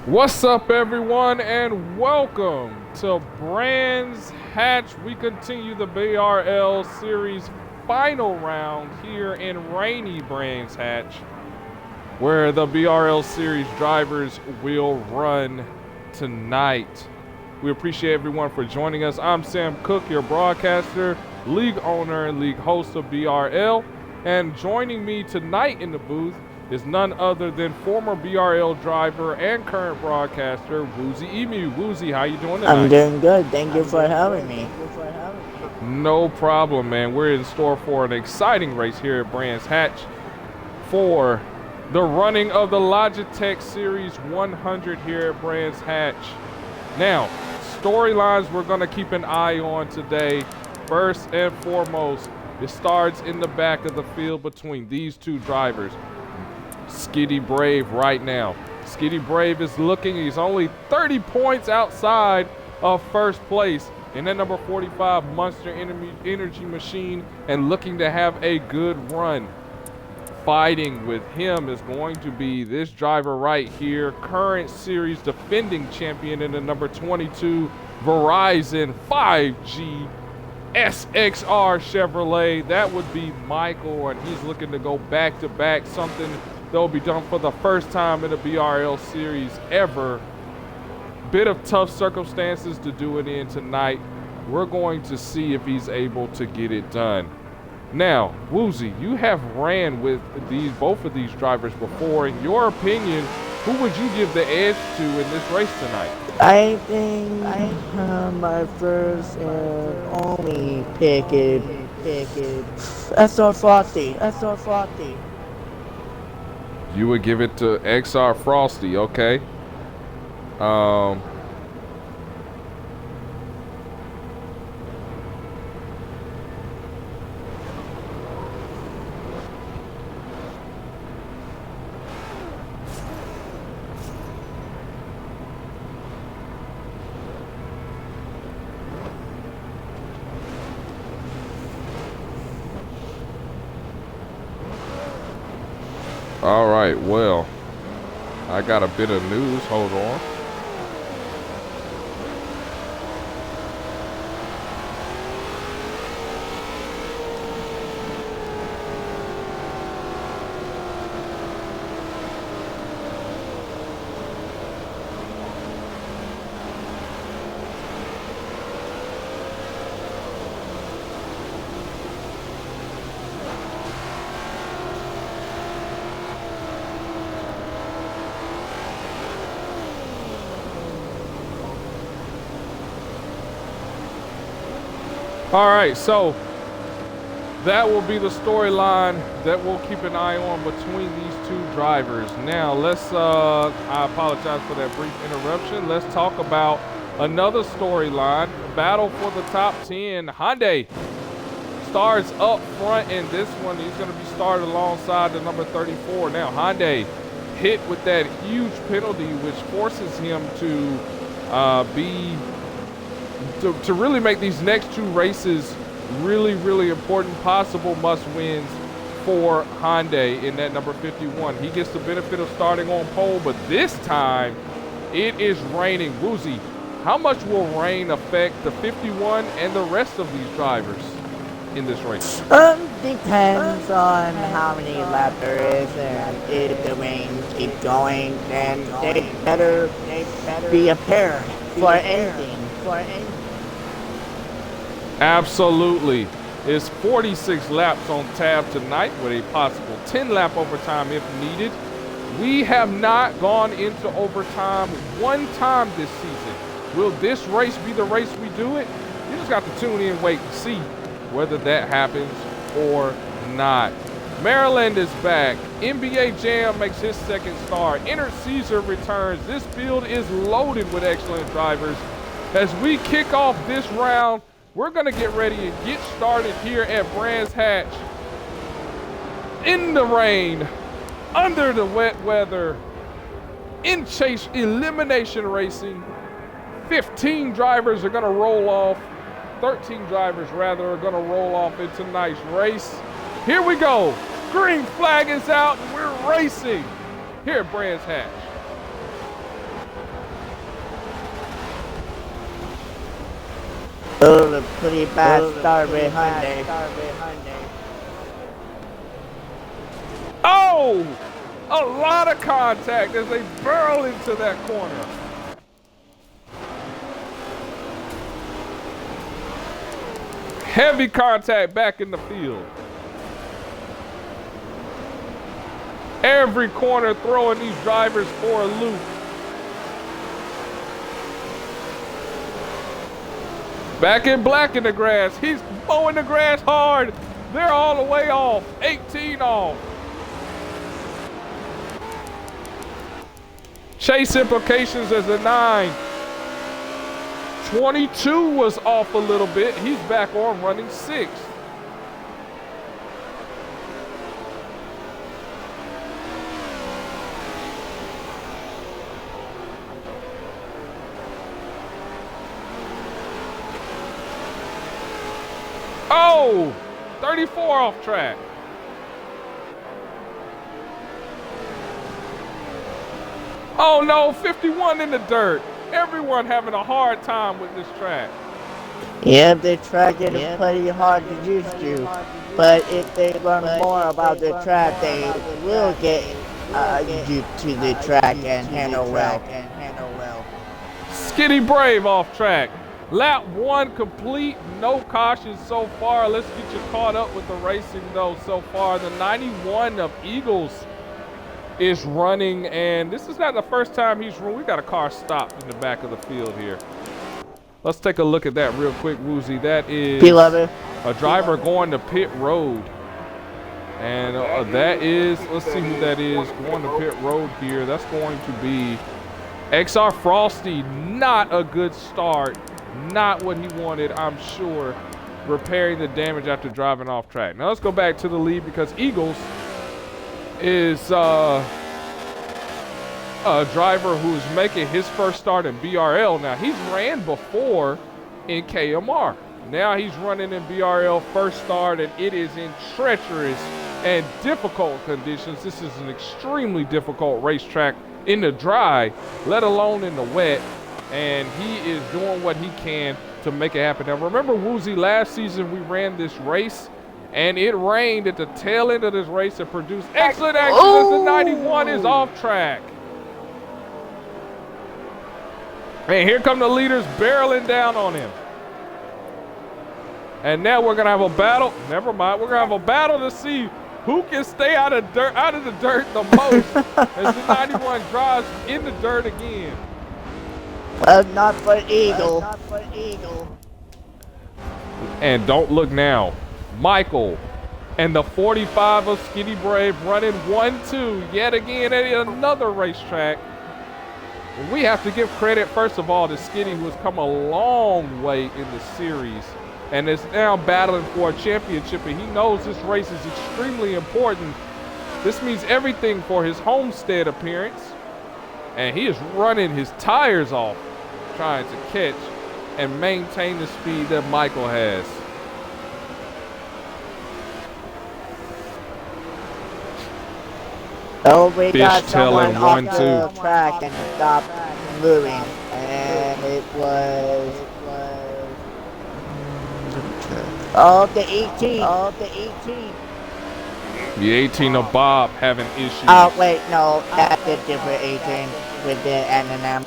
What's up, everyone, and welcome to Brands Hatch. We continue the BRL Series final round here in rainy Brands Hatch, where the BRL Series drivers will run tonight. We appreciate everyone for joining us. I'm Sam Cook, your broadcaster, league owner, and league host of BRL. And joining me tonight in the booth is none other than former BRL driver and current broadcaster, Woozy Emu. Woozy, how you doing tonight? I'm doing good. Thank you for having me. No problem, man. We're in store for an exciting race here at Brands Hatch for the running of the Logitech Series 100 here at Brands Hatch. Now, storylines we're going to keep an eye on today. First and foremost, it starts in the back of the field between these two drivers. Skitty Brave right now. Skitty Brave is looking, he's only 30 points outside of first place in that number 45 Monster Energy Machine and looking to have a good run. Fighting with him is going to be this driver right here, current series defending champion in the number 22 Verizon 5G SXR Chevrolet. That would be Michael, and he's looking to go back-to-back, something that will be done for the first time in the BRL Series ever. Bit of tough circumstances to do it in tonight. We're going to see if he's able to get it done. Now, Woozy, you have ran with both of these drivers before. In your opinion, who would you give the edge to in this race tonight? I think my first and only pick is SR Frosty. You would give it to XR Frosty, okay. All right, well, I got a bit of news. Hold on. All right, so that will be the storyline that we'll keep an eye on between these two drivers. Now, I apologize for that brief interruption. Let's talk about another storyline, battle for the top 10. Hyundai starts up front in this one. He's going to be started alongside the number 34. Now, Hyundai hit with that huge penalty, which forces him to really make these next two races really, really important, possible must-wins for Hyundai in that number 51. He gets the benefit of starting on pole, but this time it is raining. Woozy, how much will rain affect the 51 and the rest of these drivers in this race? Depends on how many laps there is, and if the rain keeps going, then they better be prepared for anything. Absolutely. It's 46 laps on tab tonight with a possible 10-lap overtime if needed. We have not gone into overtime one time this season. Will this race be the race we do it? You just got to tune in, wait and see whether that happens or not. Maryland is back. NBA Jam makes his second start. Inner Caesar returns. This field is loaded with excellent drivers. As we kick off this round, we're going to get ready and get started here at Brands Hatch. In the rain, under the wet weather, in chase elimination racing. 15 drivers are going to roll off. 13 drivers, rather, are going to roll off in tonight's race. Here we go. Green flag is out, and we're racing here at Brands Hatch. Oh, a pretty bad start with Hyundai. Oh! A lot of contact as they barrel into that corner. Heavy contact back in the field. Every corner throwing these drivers for a loop. Back in black in the grass. He's mowing the grass hard. They're all the way off. 18 off. Chase implications as a 9. 22 was off a little bit. He's back on running 6. Oh, 34 off track. Oh no, 51 in the dirt. Everyone having a hard time with this track. Yeah, the track is pretty hard to use to, but if they learn more about the track, they will get used to the track and handle well. Skitty Brave off track. Lap 1 complete, no cautions so far. Let's get you caught up with the racing though so far. The 91 of Eagles is running, and this is not the first time he's run. We got a car stopped in the back of the field here. Let's take a look at that real quick, Woozy. That is a driver going to pit road. And that is, let's see who that is going to pit road here. That's going to be XR Frosty. Not a good start. Not what he wanted, I'm sure. Repairing the damage after driving off track. Now let's go back to the lead because Eagles is a driver who's making his first start in BRL. Now, he's ran before in KMR. Now he's running in BRL first start, and it is in treacherous and difficult conditions. This is an extremely difficult racetrack in the dry, let alone in the wet, and he is doing what he can to make it happen. Now, remember, Woozy, last season we ran this race, and it rained at the tail end of this race and produced excellent action as the 91 is off track. And here come the leaders barreling down on him. And now we're gonna have a battle. Never mind, we're gonna have a battle to see who can stay out of the dirt the most as the 91 drives in the dirt again. Well, not for Eagle. And don't look now. Michael and the 45 of Skitty Brave running 1-2 yet again at another racetrack. We have to give credit, first of all, to Skitty, who has come a long way in the series and is now battling for a championship, and he knows this race is extremely important. This means everything for his homestead appearance, and he is running his tires off trying to catch and maintain the speed that Michael has. So we got someone Fishtail off the track and stopped moving, and it was the 18. The 18 of Bob having issues. Oh wait, no, that's a different 18 with the M&M.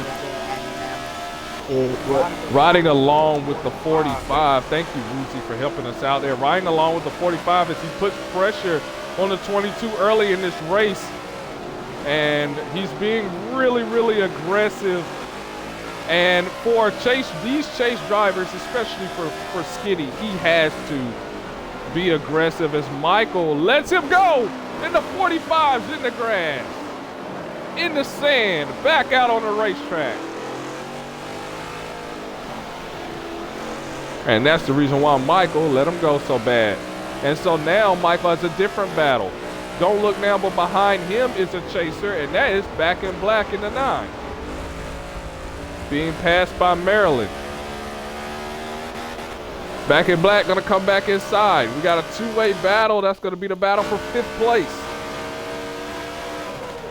Riding along with the 45. Thank you, Woozy, for helping us out there. Riding along with the 45 as he puts pressure on the 22 early in this race. And he's being really, really aggressive. And for these chase drivers, especially for Skitty, he has to be aggressive as Michael lets him go. And the 45's in the grass, in the sand, back out on the racetrack. And that's the reason why Michael let him go so bad. And so now Michael has a different battle. Don't look now, but behind him is a chaser, and that is Back in Black in the 9. Being passed by Maryland. Back in Black gonna come back inside. We got a two-way battle. That's gonna be the battle for 5th place.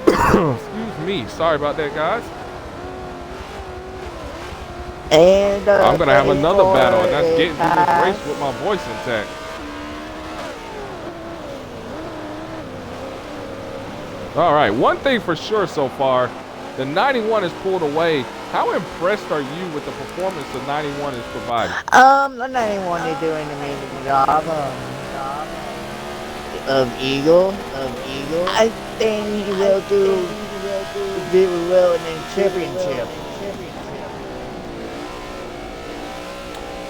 Excuse me, sorry about that, guys. And I'm gonna have another battle, and that's a getting through this pass. race with my voice intact. All right, one thing for sure so far, the 91 is pulled away. How impressed are you with the performance the 91 is providing? The 91 is doing an amazing job of Eagle. I think he will do very well in the championship.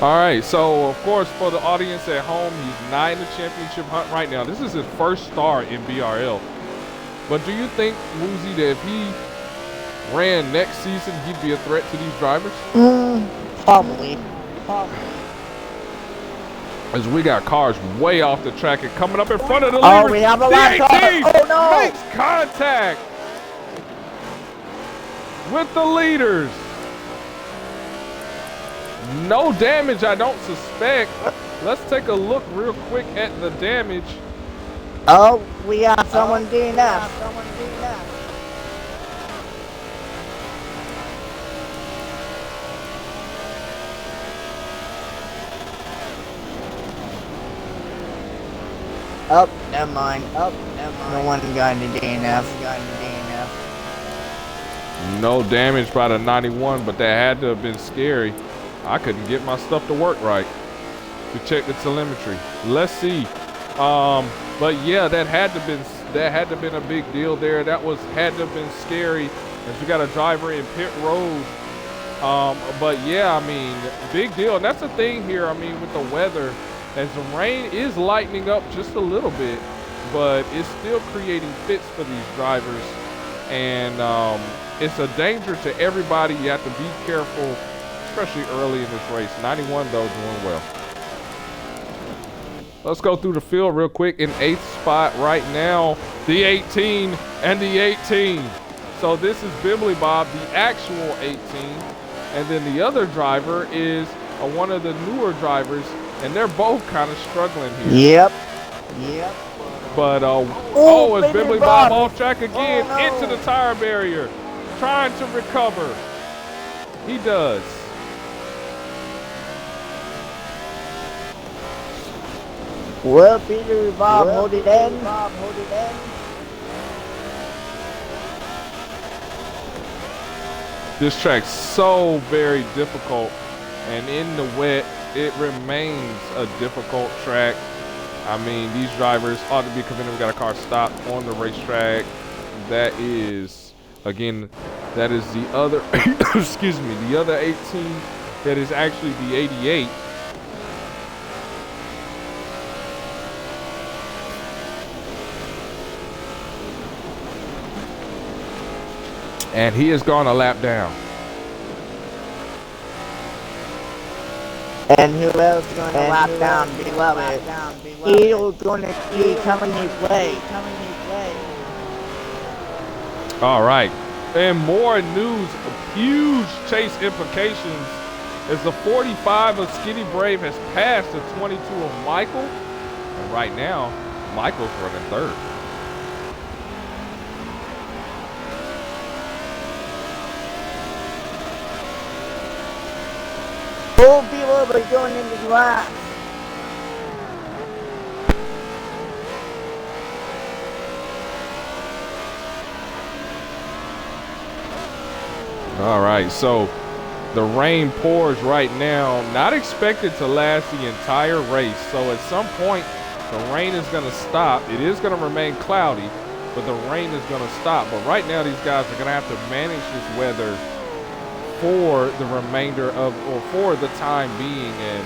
All right, so of course for the audience at home, he's not in the championship hunt right now. This is his first start in BRL. But do you think, Woozy, that if he ran next season, he'd be a threat to these drivers? Probably. As we got cars way off the track and coming up in front of the Oh, leaders. we have a The lap car. 18 Oh, no. makes contact with the leaders. No damage, I don't suspect. Let's take a look real quick at the damage. Oh, we have someone DNF. Oh, never mind. No one got into DNF. No damage by the 91, but that had to have been scary. I couldn't get my stuff to work right to check the telemetry. Let's see. But yeah, that had to been a big deal there. That had to have been scary as we got a driver in pit road. But yeah, I mean, big deal. And that's the thing here, I mean, with the weather, as the rain is lightening up just a little bit, but it's still creating fits for these drivers. And it's a danger to everybody. You have to be careful, especially early in this race. 91, though, doing well. Let's go through the field real quick. In 8th spot right now, the 18 and the 18. So this is Bibbly Bob, the actual 18. And then the other driver is one of the newer drivers, and they're both kind of struggling here. Yep. But, it's Bibbly Bob off track again, into the tire barrier, trying to recover. He does. Well, Peter Bob, hold it in. This track's so very difficult, and in the wet, it remains a difficult track. I mean, these drivers ought to be convinced. We got a car stopped on the racetrack. That is, again, that is the other, excuse me, the other 18. That is actually the 88. And he has gone a lap down. And who else is going to lap down below it? He's going to be coming his way. All right. And more news of huge chase implications as the 45 of Skinny Brave has passed the 22 of Michael. And right now, Michael's running third. All people are going in the grass. All right, so the rain pours right now, not expected to last the entire race. So at some point, the rain is going to stop. It is going to remain cloudy, but the rain is going to stop. But right now, these guys are going to have to manage this weather for the remainder of, or for the time being, and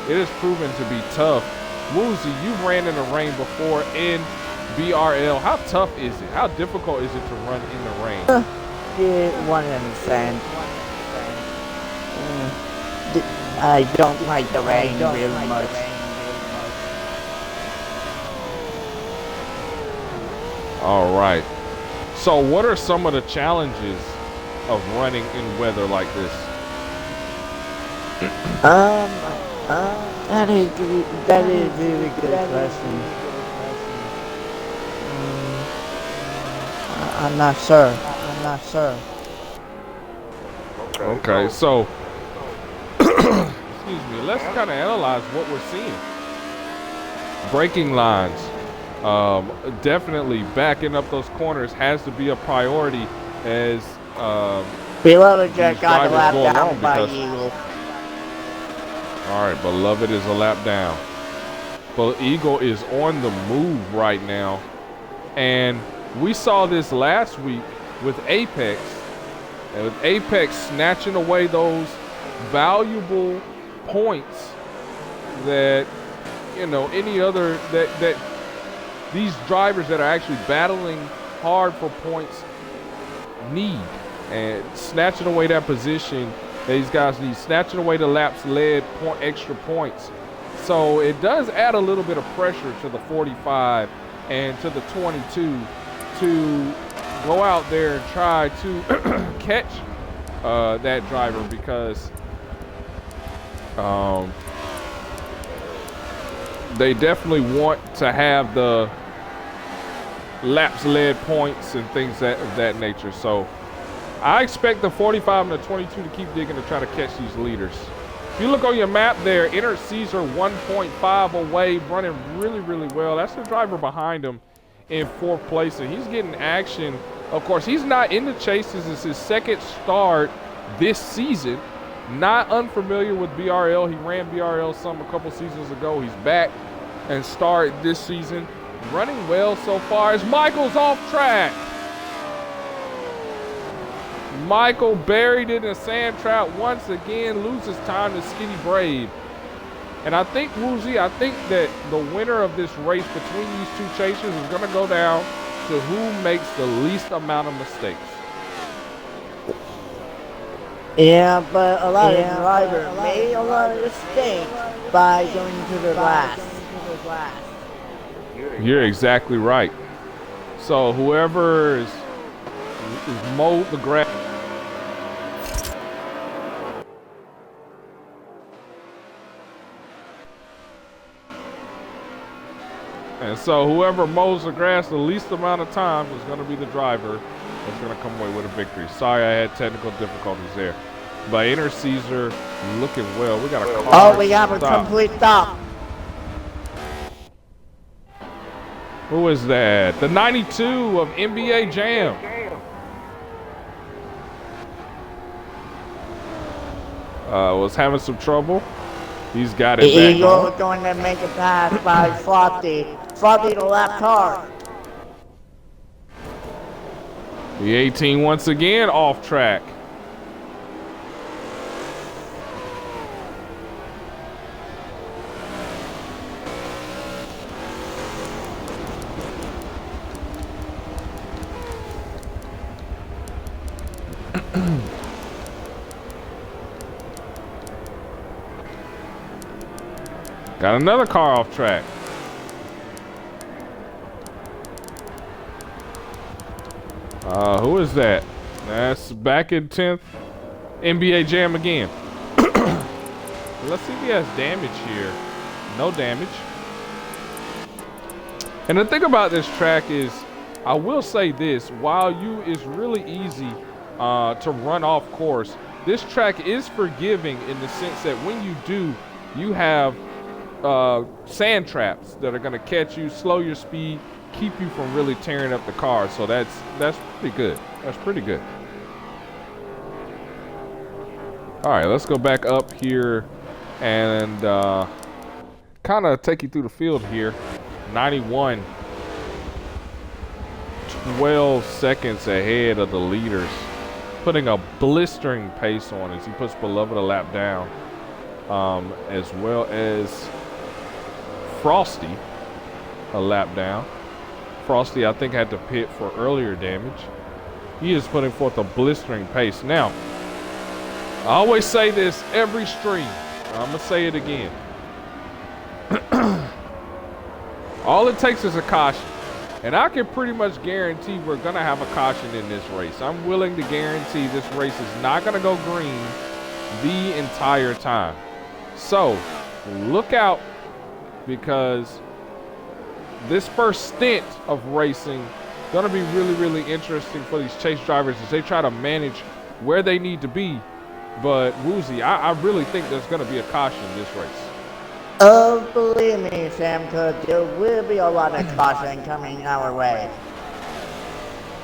it has proven to be tough. Woozy, you ran in the rain before in BRL. How tough is it? How difficult is it to run in the rain? Yeah, 100%. I don't like the rain really much. All right. So what are some of the challenges of running in weather like this? That is a really good question. I'm not sure. Okay, so excuse me, let's kind of analyze what we're seeing. Braking lines, definitely backing up those corners has to be a priority as Beloved just these got a drivers lap go down along by because, Eagle. all right, Beloved is a lap down. But Eagle is on the move right now. And we saw this last week with Apex. And with Apex snatching away those valuable points that, you know, any other, that these drivers that are actually battling hard for points need. And snatching away that position, these guys need, snatching away the laps led, extra points. So it does add a little bit of pressure to the 45 and to the 22 to go out there and try to catch that driver, because they definitely want to have the laps led points and things of that nature. So I expect the 45 and the 22 to keep digging to try to catch these leaders. If you look on your map there, Inner Caesar 1.5 away, running really, really well. That's the driver behind him in 4th place, and he's getting action. Of course, he's not in the chases. It's his 2nd start this season. Not unfamiliar with BRL. He ran BRL a couple seasons ago. He's back and started this season. Running well so far as Michael's off track. Michael buried in a sand trap once again, loses time to Skinny Brave. And I think, Woozy, I think that the winner of this race between these two chasers is going to go down to who makes the least amount of mistakes. Yeah, but a lot of drivers made a lot of mistakes by going to the last. You're exactly right. So whoever is mowed the grass. And so whoever mows the grass the least amount of time is going to be the driver that's going to come away with a victory. Sorry, I had technical difficulties there. But Inner Caesar looking well. We got a car. Oh, we have a complete stop. Who is that? The 92 of NBA Jam. Was having some trouble. He's got it The back. Eagle is going to make a pass by Frothy. Frothy the left hard. The 18 once again off track. Got another car off track. Who is that? That's back in 10th. NBA Jam again. Let's see if he has damage here. No damage. And the thing about this track is, I will say this, while it's really easy to run off course, this track is forgiving in the sense that when you do, you have sand traps that are going to catch you, slow your speed, keep you from really tearing up the car. So that's pretty good. That's pretty good. All right, let's go back up here and kind of take you through the field here. 91, 12 seconds ahead of the leaders, putting a blistering pace on as he puts Beloved a lap down, as well as Frosty a lap down. Frosty, I think, had to pit for earlier damage. He is putting forth a blistering pace. Now, I always say this every stream. I'm going to say it again. All it takes is a caution. And I can pretty much guarantee we're going to have a caution in this race. I'm willing to guarantee this race is not going to go green the entire time. So, look out, because this first stint of racing is going to be really, really interesting for these chase drivers as they try to manage where they need to be But Woozy, I really think there's going to be a caution this race. Oh, believe me, Sam, because there will be a lot of caution coming our way.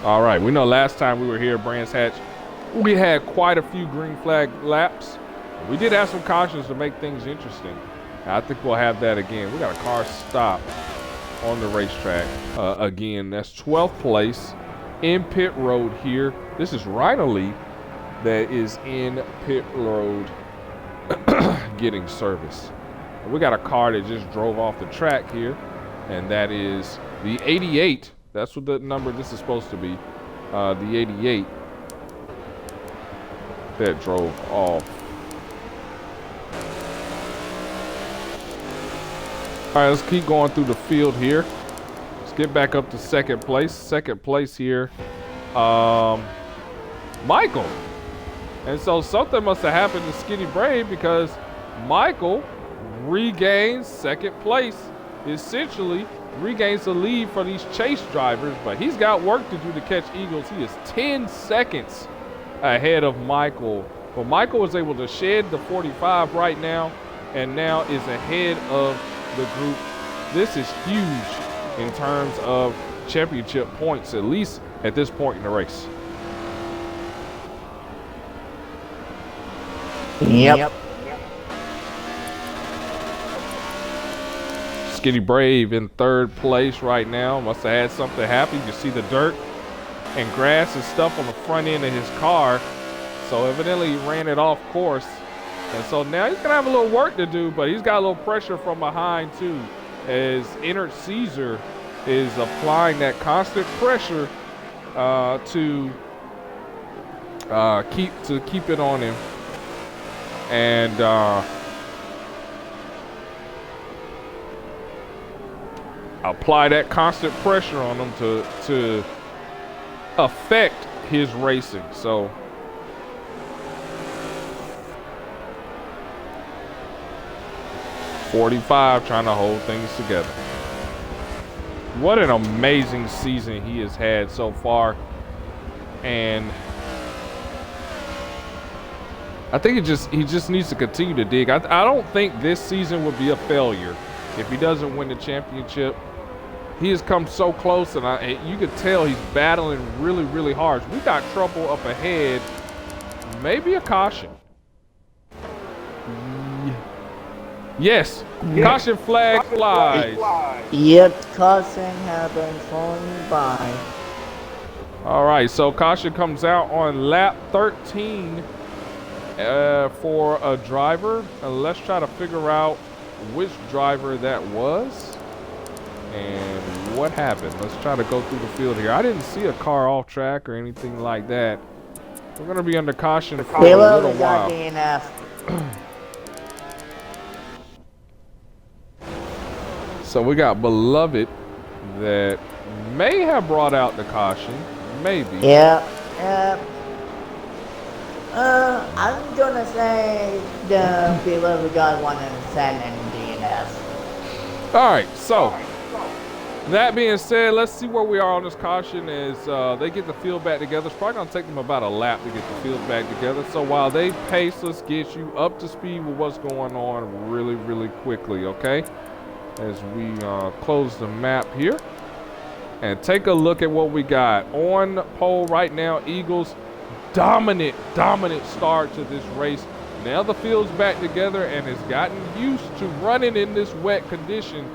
All right, we know last time we were here at Brands Hatch, we had quite a few green flag laps. We did have some cautions to make things interesting. I think we'll have that again. We got a car stop on the racetrack again. That's 12th place in pit road here. This is Rhino Lee that is in pit road getting service. We got a car that just drove off the track here, and that is the 88. That's what the number this is supposed to be. The 88 that drove off. All right, let's keep going through the field here. Let's get back up to second place. Second place here, Michael. And so something must have happened to Skinny Brave because Michael regains second place, essentially regains the lead for these chase drivers, but he's got work to do to catch Eagles. He is 10 seconds ahead of Michael. But Michael was able to shed the 45 right now and now is ahead of the group. This is huge in terms of championship points, at least at this point in the race. Yep. Skinny Brave in third place right now. Must have had something happen. You can see the dirt and grass and stuff on the front end of his car. So evidently he ran it off course. And so now he's going to have a little work to do, but he's got a little pressure from behind too, as Ennard Caesar is applying that constant pressure to keep it on him. And apply that constant pressure on him to affect his racing. So .45 trying to hold things together. What an amazing season he has had so far. And I think he just needs to continue to dig. I don't think this season would be a failure if he doesn't win the championship. He has come so close, and you could tell he's battling really, really hard. We got trouble up ahead. Maybe a caution. Yes, caution flag flies. Yep, caution has been flown by. All right, so caution comes out on lap 13 for a driver. Let's try to figure out which driver that was and what happened. Let's try to go through the field here. I didn't see a car off track or anything like that. We're going to be under caution for a little while. So we got Beloved that may have brought out the caution. Maybe. Yeah. I'm gonna say the Beloved got one in San and DNF. All right, so that being said, let's see where we are on this caution as they get the field back together. It's probably going to take them about a lap to get the field back together. So while they pace, let's get you up to speed with what's going on really, really quickly, okay? As we close the map here and take a look at what we got. On pole right now, Eagles, dominant start to this race. Now the field's back together and has gotten used to running in this wet condition.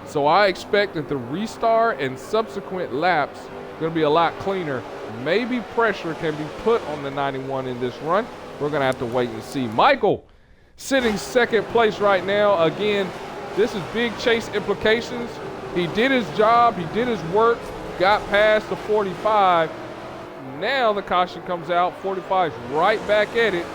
So I expect that the restart and subsequent laps are going to be a lot cleaner. Maybe pressure can be put on the 91 in this run. We're going to have to wait and see. Michael sitting second place right now. Again, this is big chase implications. He did his job. He did his work. Got past the 45. Now the caution comes out. 45 is right back at it.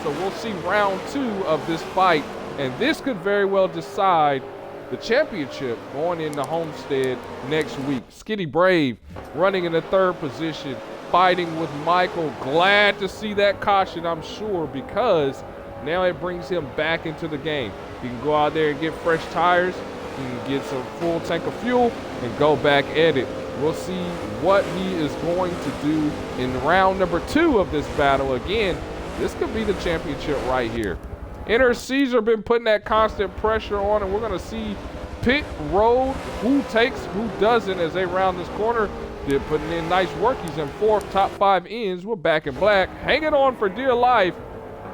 So we'll see round 2 of this fight. And this could very well decide the championship going into Homestead next week. Skinny Brave running in the third position, fighting with Michael. Glad to see that caution, I'm sure, because now it brings him back into the game. He can go out there and get fresh tires. He can get some full tank of fuel and go back at it. We'll see what he is going to do in round number 2 of this battle. Again, This could be the championship right here. Inner Caesar been putting that constant pressure on, and we're going to see pit road, who takes, who doesn't, as they round this corner. They're putting in nice work. He's in fourth, top 5 ends. We're back in black, hanging on for dear life,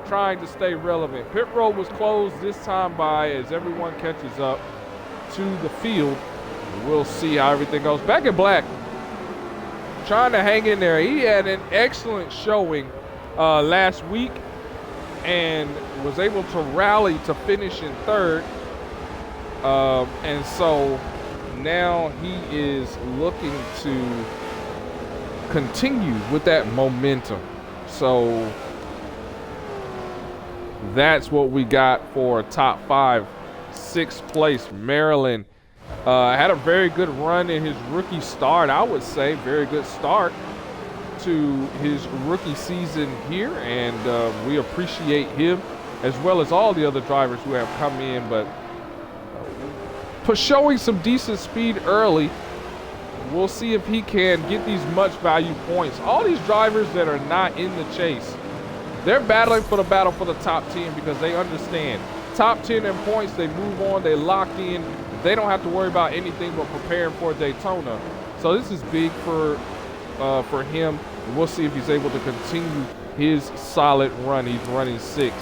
trying to stay relevant. Pit road was closed this time by as everyone catches up to the field. We'll see how everything goes. Back in black, trying to hang in there. He had an excellent showing last week and was able to rally to finish in third. And so now he is looking to continue with that momentum. So that's what we got for top 5. 6th place, Maryland. Had a very good run in his rookie start, I would say. Very good start to his rookie season here, and we appreciate him as well as all the other drivers who have come in, but for showing some decent speed early. We'll see if he can get these much value points. All these drivers that are not in the chase, they're battling for the battle for the top 10 because they understand top 10 in points, they move on, they lock in. They don't have to worry about anything but preparing for Daytona. So this is big for him. We'll see if he's able to continue his solid run. He's running 6th.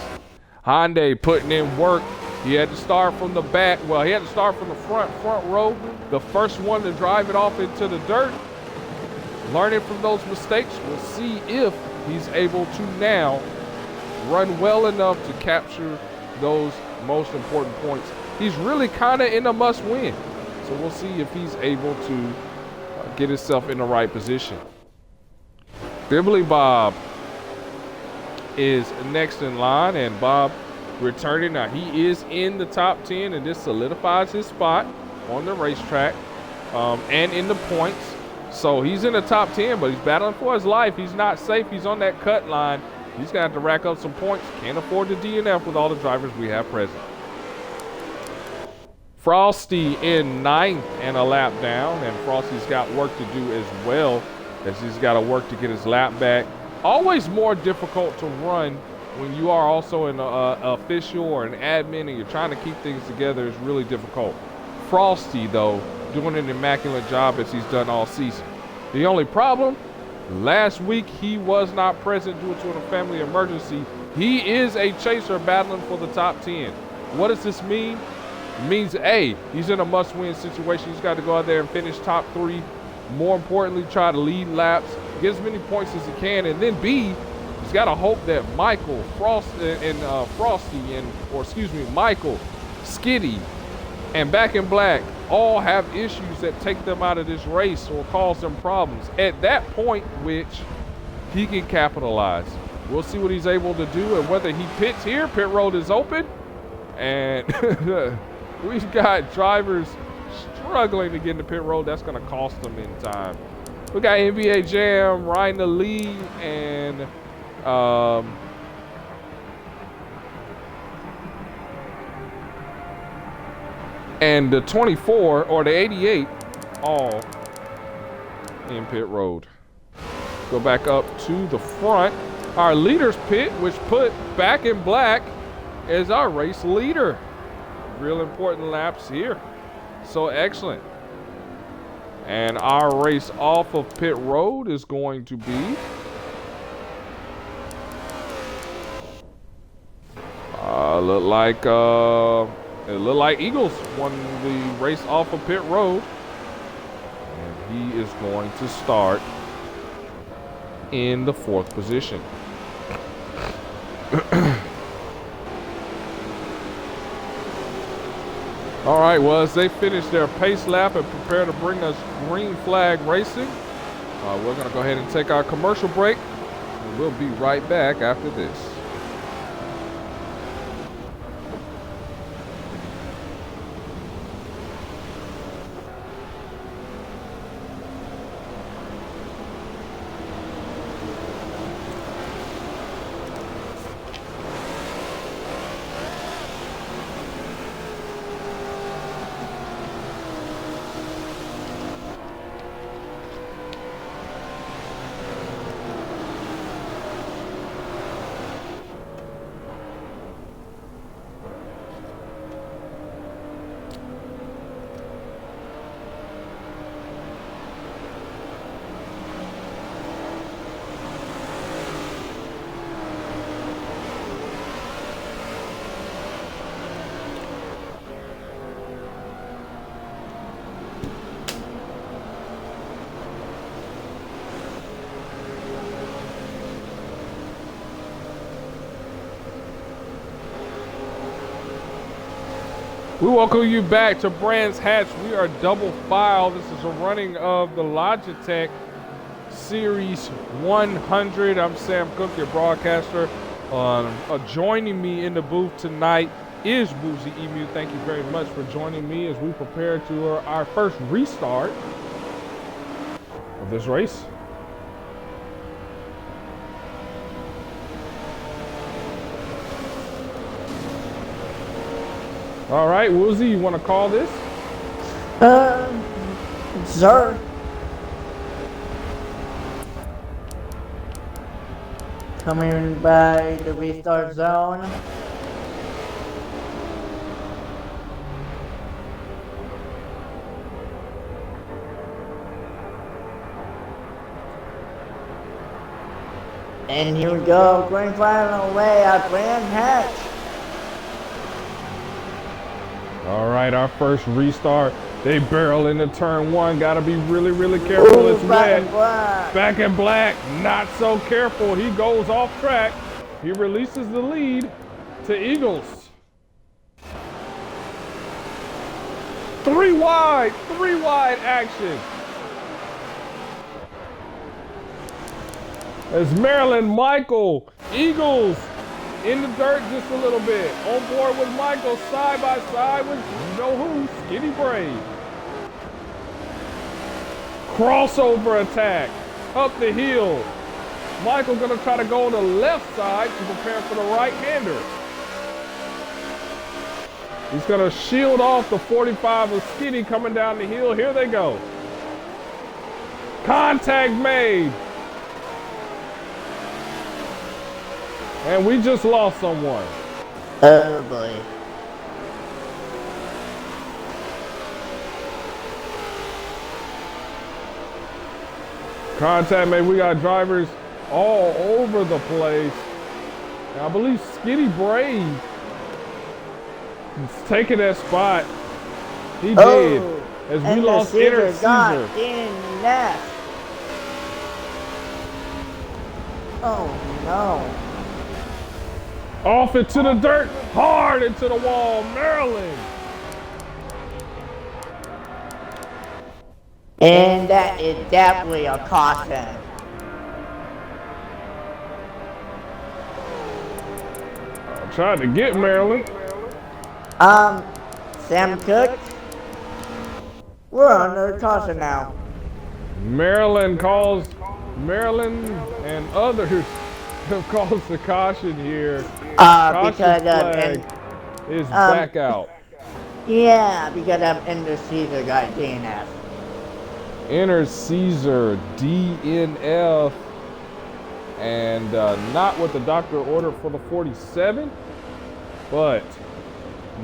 Hyundai putting in work. He had to start from the back. Well, he had to start from the front row. The first one to drive it off into the dirt. Learning from those mistakes. We'll see if he's able to now run well enough to capture those most important points. He's really kind of in a must-win. So we'll see if he's able to get himself in the right position. Bibbly Bob is next in line, and Bob returning. Now he is in the top 10, and this solidifies his spot on the racetrack and in the points. So he's in the top 10, but he's battling for his life. He's not safe. He's on that cut line. He's going to have to rack up some points. Can't afford the DNF with all the drivers we have present. Frosty in 9th and a lap down, and Frosty's got work to do as well, as he's got to work to get his lap back. Always more difficult to run when you are also an official or an admin and you're trying to keep things together. Is really difficult. Frosty, though, doing an immaculate job as he's done all season. The only problem, last week he was not present due to a family emergency. He is a chaser battling for the top 10. What does this mean? It means A, he's in a must-win situation. He's got to go out there and finish top 3. More importantly, try to lead laps, get as many points as he can, and then B, he's got to hope that Michael, Michael, Skitty, and Back in Black all have issues that take them out of this race or cause them problems. At that point, which he can capitalize. We'll see what he's able to do and whether he pits here. Pit road is open, and we've got drivers struggling to get into pit road. That's going to cost them in time. We got NBA Jam, Ryan the lead, and the 24 or the 88 all in pit road. Go back up to the front. Our leaders pit, which put Back in Black as our race leader. Real important laps here. So excellent. And our race off of pit road is going to be it looked like Eagles won the race off of pit road. And he is going to start in the 4th position. All right, well, as they finish their pace lap and prepare to bring us green flag racing, we're going to go ahead and take our commercial break, and we'll be right back after this. We welcome you back to Brands Hatch. We are double file. This is a running of the Logitech Series 100. I'm Sam Cook, your broadcaster. Joining me in the booth tonight is Boozy Emu. Thank you very much for joining me as we prepare to our first restart of this race. All right, Woozy, you want to call this? Sir. Coming by the restart zone. And here we go, grand final away at Brands Hatch. All right, our first restart. They barrel into turn one. Got to be really, really careful. Ooh, it's wet. Back in black. Not so careful. He goes off track. He releases the lead to Eagles. Three wide action. As Maryland, Michael, Eagles in the dirt just a little bit. On board with Michael, side by side with Skinny Brave. Crossover attack up the hill. Michael gonna try to go on the left side to prepare for the right-hander. He's gonna shield off the 45 of Skinny coming down the hill. Here they go. Contact made. And we just lost someone. Oh boy. Contact made. We got drivers all over the place. And I believe Skinny Brave is taking that spot. He did. As we lost Inner Caesar. Oh no. Off into the dirt, hard into the wall, Maryland. And that is definitely a caution. Tried to get Maryland. Sam Cook, we're under caution now. Maryland and others have caused the caution here. Because flag is back out. Yeah, because Inner Caesar got DNF. Inner Caesar, DNF, and not what the doctor ordered for the 47, but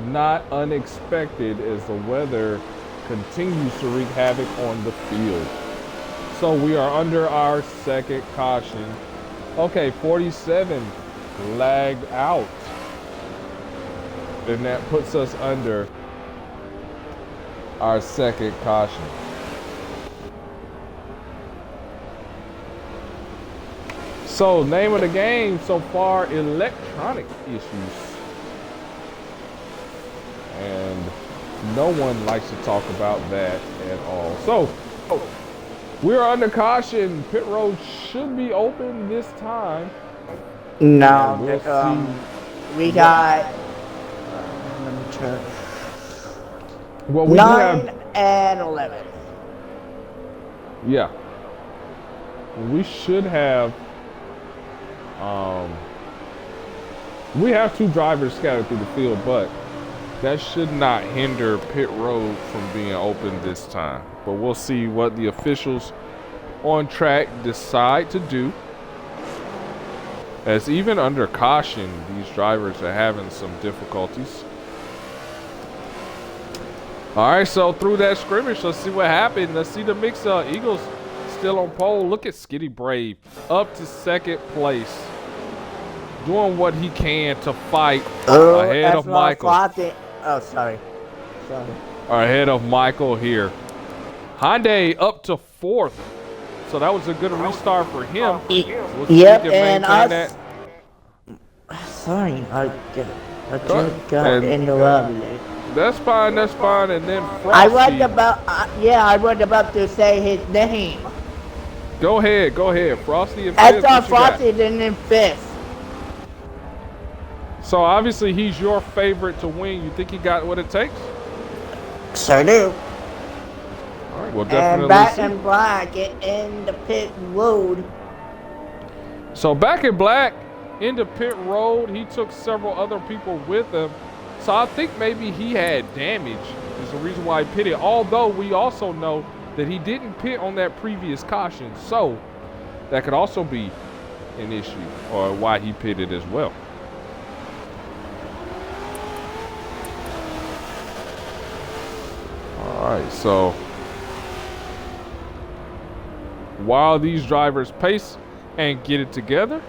not unexpected as the weather continues to wreak havoc on the field. So we are under our second caution. Okay, 47 lagged out. And that puts us under our second caution. So, name of the game so far, electronic issues. And no one likes to talk about that at all. So, we're under caution. Pit road should be open this time. No, we'll we got let me check. Well, we 9 and 11. Yeah. We should have we have two drivers scattered through the field, but that should not hinder pit road from being open this time. But we'll see what the officials on track decide to do. As even under caution, these drivers are having some difficulties. All right, so through that scrimmage, let's see what happened. Let's see the mix-up. Eagles still on pole. Look at Skinny Brave up to second place, doing what he can to fight ahead of Michael. Sorry. Ahead of Michael here. Hyundai up to fourth. So that was a good restart for him. Yep, and sorry, I just got interrupted. That's fine. That's fine. And then I was Frosty. about, I was about to say his name. Go ahead. Go ahead. Frosty and I fifth. thought What you got? Frosty didn't in fifth. So obviously he's your favorite to win. You think he got what it takes? Sure do. All right, we'll And definitely Back see. in Black in the pit road. So Back in Black in the pit road, he took several other people with him. So I think maybe he had damage is the reason why he pitted. Although we also know that he didn't pit on that previous caution. So that could also be an issue or why he pitted as well. All right, so while these drivers pace and get it together,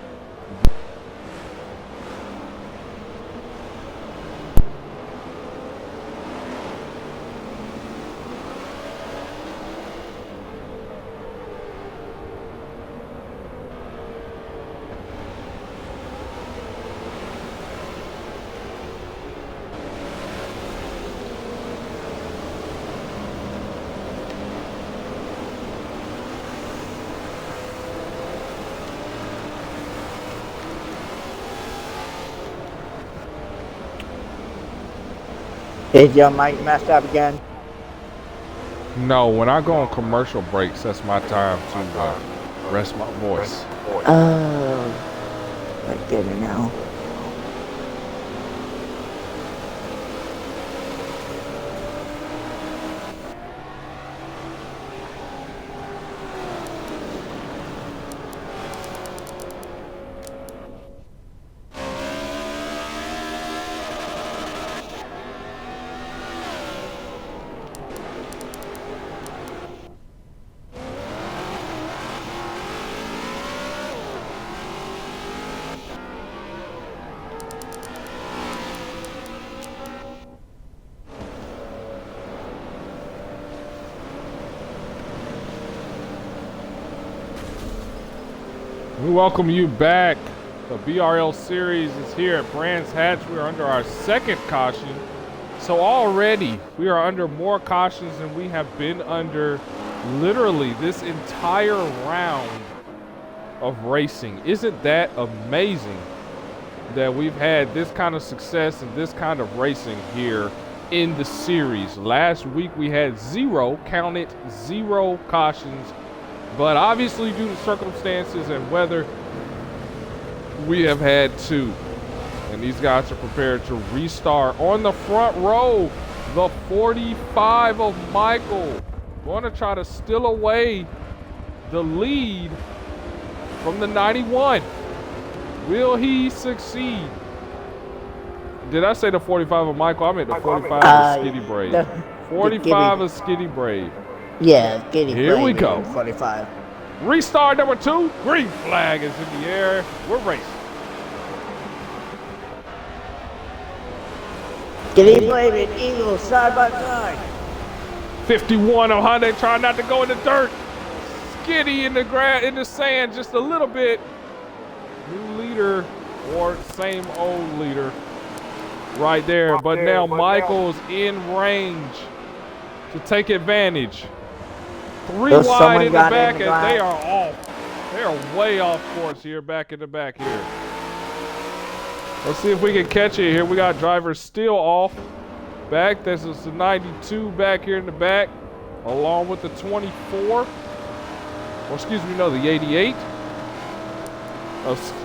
Is your mic messed up again? no, when I go on commercial breaks, that's my time to rest my voice. Oh, I get it now. We welcome you back. The BRL series is here at Brands Hatch. We are under our second caution. So already we are under more cautions than we have been under literally this entire round of racing. Isn't that amazing that we've had this kind of success and this kind of racing here in the series? Last week we had zero cautions. But obviously, due to circumstances and weather, we have had two. And these guys are prepared to restart. On the front row, the 45 of Michael. Going to try to steal away the lead from the 91. Will he succeed? Did I say the 45 of Michael? I meant the 45 of Skitty Brave. 45 of Skitty Brave. Yeah, getting Here we go. 45. Restart number 2. Green flag is in the air. We're racing. Getting Brave and Eagle side by side. 51 of Hyundai trying not to go in the dirt. Skitty in the sand just a little bit. New leader or same old leader right there. But now Michael's in range to take advantage. 3 wide in the back, and they are off. They are way off course here, back in the back here. Let's see if we can catch it here. We got drivers still off. Back, this is the 92 back here in the back, along with the 24. Or excuse me, no, the 88.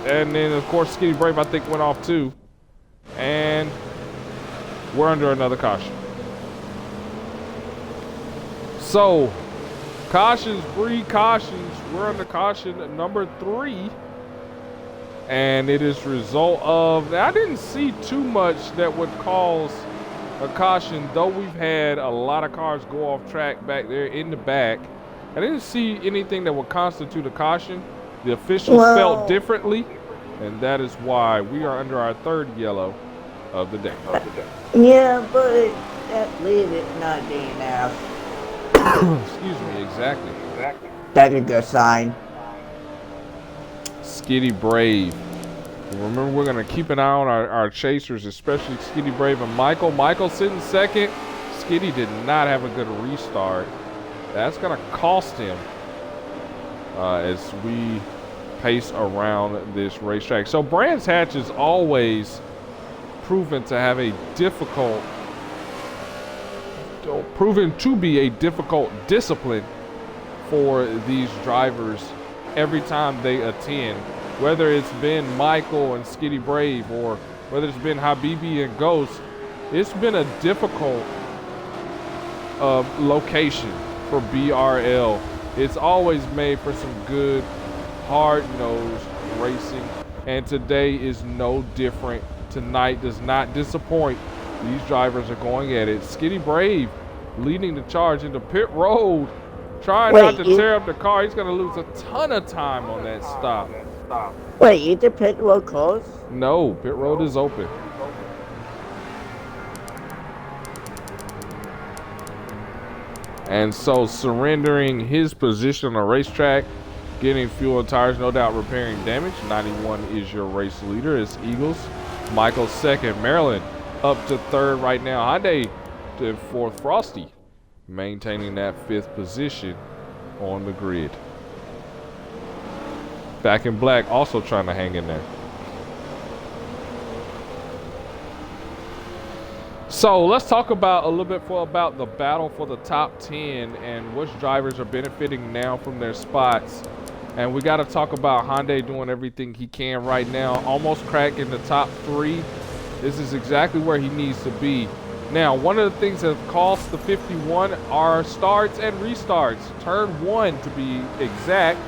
And then, of course, Skitty Brave, I think, went off too. And we're under another caution. So, cautions, breed cautions. We're under caution number 3. And it is result of, I didn't see too much that would cause a caution, though we've had a lot of cars go off track back there in the back. I didn't see anything that would constitute a caution. The officials felt differently, and that is why we are under our 3rd yellow of the day. Yeah, but that lead is not DNF. Excuse me, exactly. That's a good sign. Skitty Brave Remember, we're going to keep an eye on our chasers, especially Skitty Brave and Michael. Michael sitting second. Skitty did not have a good restart. That's going to cost him as we pace around this racetrack. So Brands Hatch is always proven to have a difficult, proven to be a difficult discipline for these drivers every time they attend. Whether it's been Michael and Skitty Brave or whether it's been Habibi and Ghost, it's been a difficult location for BRL. It's always made for some good, hard-nosed racing, and today is no different. Tonight does not disappoint. These drivers are going at it. Skitty Brave leading the charge into pit road, trying not to tear up the car. He's going to lose a ton of time on that stop. Wait, is the pit road closed? No, pit road is open. And so surrendering his position on the racetrack, getting fuel and tires, no doubt repairing damage. 91 is your race leader. It's Eagles. Michael second. Maryland up to third right now. Hyundai to fourth. Frosty maintaining that fifth position on the grid. Back in black also trying to hang in there. So let's talk about a little bit about the battle for the top 10 and which drivers are benefiting now from their spots. And we got to talk about Hyundai doing everything he can right now, almost cracking the top 3. This is exactly where he needs to be. Now, one of the things that cost the 51 are starts and restarts. Turn 1 to be exact,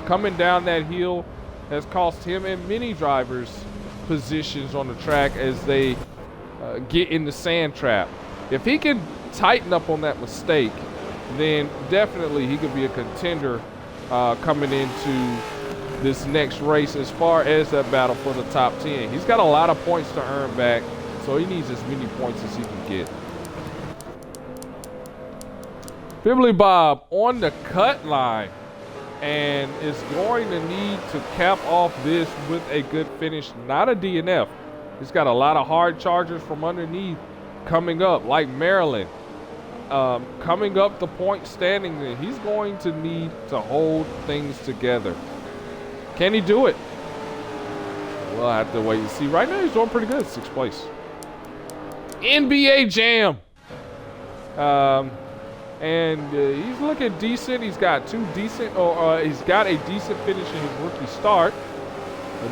coming down that hill has cost him and many drivers positions on the track as they get in the sand trap. If he can tighten up on that mistake, then definitely he could be a contender coming into this next race as far as that battle for the top 10. He's got a lot of points to earn back, so he needs as many points as he can get. Fibbly Bob on the cut line and is going to need to cap off this with a good finish, not a DNF. He's got a lot of hard chargers from underneath coming up, like Maryland. Coming up the point standing there. He's going to need to hold things together. Can he do it? We'll have to wait and see. Right now he's doing pretty good, 6th place. NBA Jam. He's looking decent. He's got he's got a decent finish in his rookie start.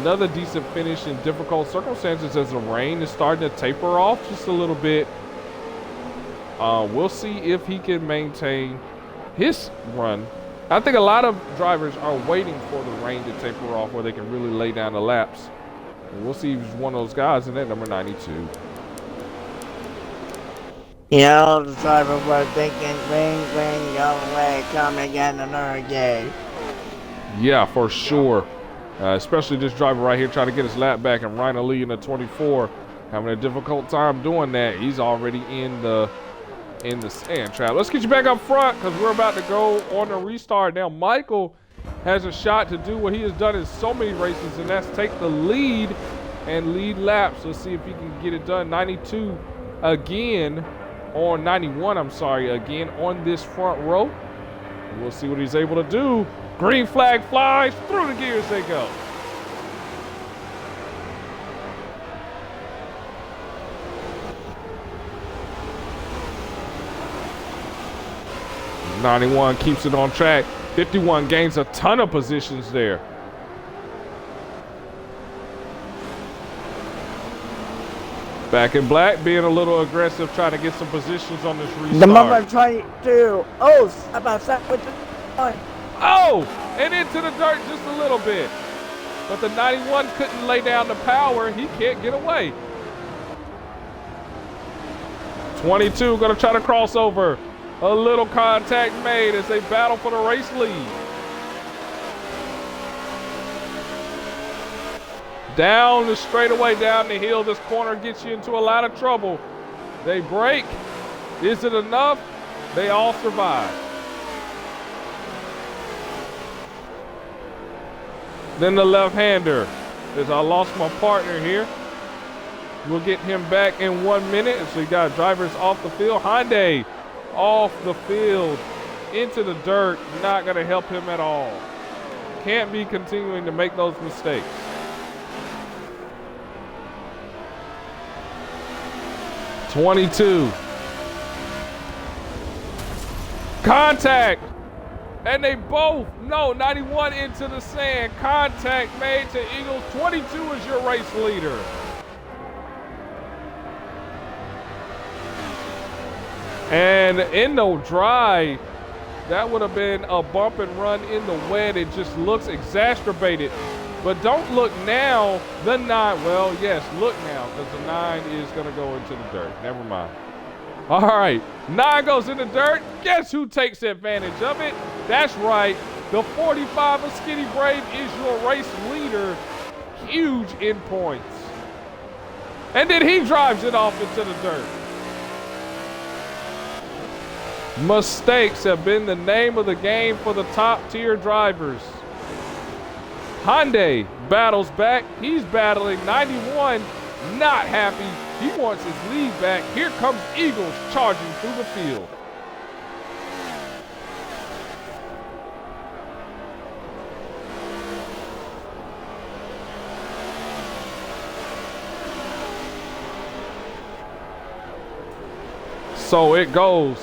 Another decent finish in difficult circumstances as the rain is starting to taper off just a little bit. We'll see if he can maintain his run. I think a lot of drivers are waiting for the rain to taper off where they can really lay down the laps. And we'll see if he's one of those guys in that number 92. You know, the driver was thinking, ring, go away, come again another day. Yeah, for sure. Especially this driver right here trying to get his lap back, and Ryan Lee in the 24 having a difficult time doing that. He's already in the sand trap. Let's get you back up front because we're about to go on a restart. Now Michael has a shot to do what he has done in so many races, and that's take the lead and lead laps. Let's see if he can get it done. 92 again on 91, I'm sorry, again on this front row. We'll see what he's able to do. Green flag flies, through the gears they go. '91 keeps it on track. 51 gains a ton of positions there. Back in black, being a little aggressive, trying to get some positions on this restart. The number 22. Oh, about that with the point. Oh, and into the dirt just a little bit. But the 91 couldn't lay down the power. He can't get away. 22 gonna try to cross over. A little contact made as they battle for the race lead. Down the straightaway, down the hill. This corner gets you into a lot of trouble. They break. Is it enough? They all survive. Then the left-hander as I lost my partner here. We'll get him back in 1 minute. So we got drivers off the field. Hyundai off the field into the dirt. Not going to help him at all. Can't be continuing to make those mistakes. '22. Contact. And they both, no, 91 into the sand. Contact made to Eagles. 22 is your race leader. And in the dry, that would have been a bump and run in the wet. It just looks exacerbated. But don't look now. The 9, well, yes, look now, because the 9 is going to go into the dirt. Never mind. All right, 9 goes in the dirt. Guess who takes advantage of it? That's right. The 45 of Skinny Brave is your race leader. Huge in points. And then he drives it off into the dirt. Mistakes have been the name of the game for the top tier drivers. Hyundai battles back. He's battling 91. Not happy. He wants his lead back. Here comes Eagles charging through the field. So it goes.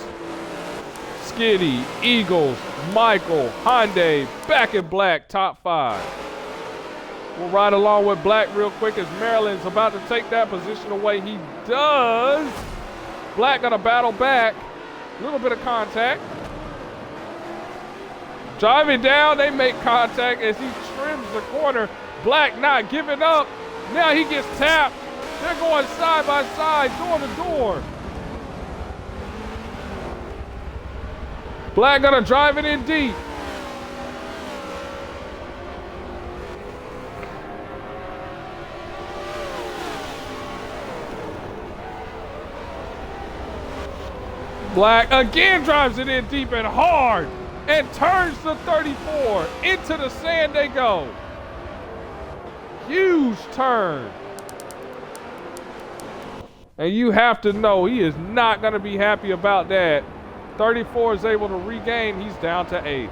Skitty, Eagles, Michael, Hyundai, back in black, top 5. We'll ride along with Black real quick as Maryland's about to take that position away. He does. Black gonna battle back. A little bit of contact. Driving down, they make contact as he trims the corner. Black not giving up. Now he gets tapped. They're going side by side, door to door. Black gonna drive it in deep. Black again drives it in deep and hard and turns the 34. Into the sand they go. Huge turn. And you have to know he is not going to be happy about that. 34 is able to regain. He's down to 8th.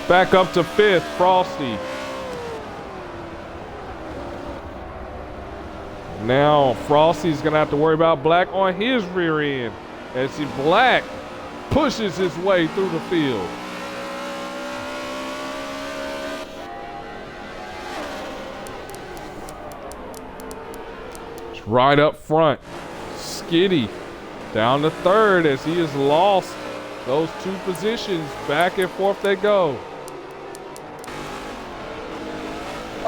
Back up to 5th, Frosty. Now Frosty's gonna have to worry about Black on his rear end as he Black pushes his way through the field. It's right up front. Skitty down to 3rd as he has lost those 2 positions. Back and forth they go.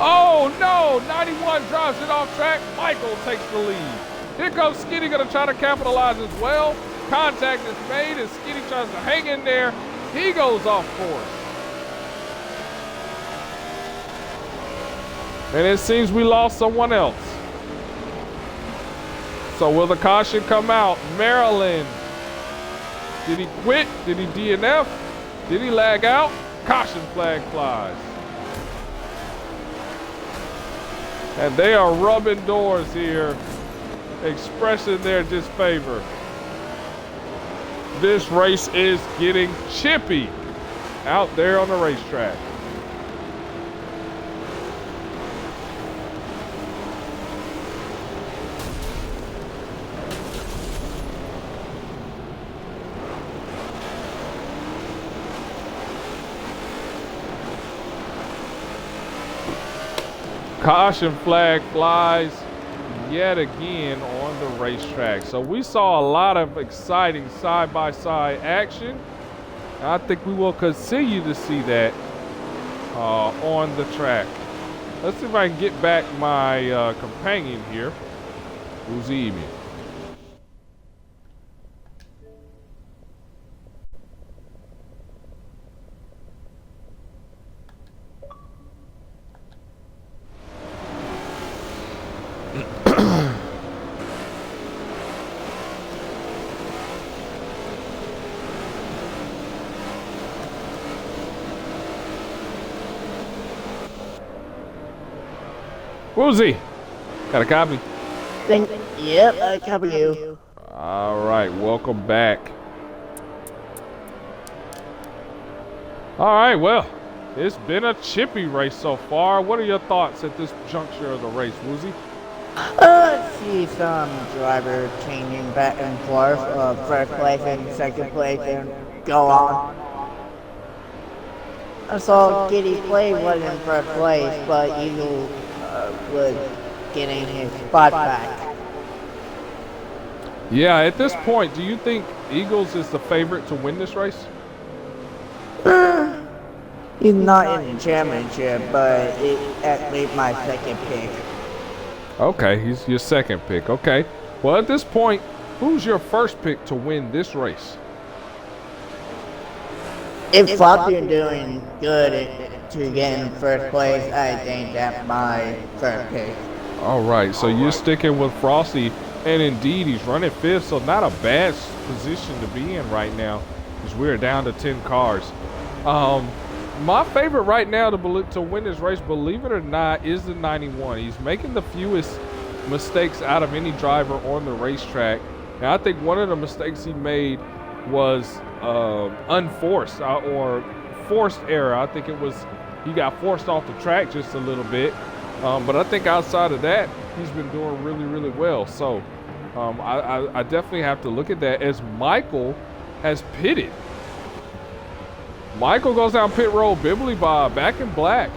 Oh no, 91 drives it off track. Michael takes the lead. Here comes Skitty, gonna try to capitalize as well. Contact is made as Skitty tries to hang in there. He goes off course. And it seems we lost someone else. So will the caution come out? Maryland. Did he quit? Did he DNF? Did he lag out? Caution flag flies. And they are rubbing doors here, expressing their disfavor. This race is getting chippy out there on the racetrack. Caution flag flies yet again on the racetrack. So we saw a lot of exciting side-by-side action. I think we will continue to see that on the track. Let's see if I can get back my companion here. Uzimi. Woozy, got a copy? Yep, I cover you. All right, welcome back. All right, well, it's been a chippy race so far. What are your thoughts at this juncture of the race, Woozy? See some driver changing back and forth, first place and second place and go on. I saw Giddy Play was in first place, but Eagle was getting his spot back. Yeah, at this point, do you think Eagles is the favorite to win this race? He's not in the championship, but it's at least my second pick. Okay, he's your second pick. Okay. Well, at this point, who's your first pick to win this race? If Floppy's doing good to get in first place, I think that's my first pick. All right, so you're sticking with Frosty, and indeed he's running fifth, so not a bad position to be in right now, because we're down to 10 cars. My favorite right now to win this race, believe it or not, is the 91. He's making the fewest mistakes out of any driver on the racetrack. And I think one of the mistakes he made was unforced or forced error. I think it was he got forced off the track just a little bit. But I think outside of that, he's been doing really, really well. So I definitely have to look at that as Michael has pitted. Michael goes down pit road, Bibbly Bob back in black.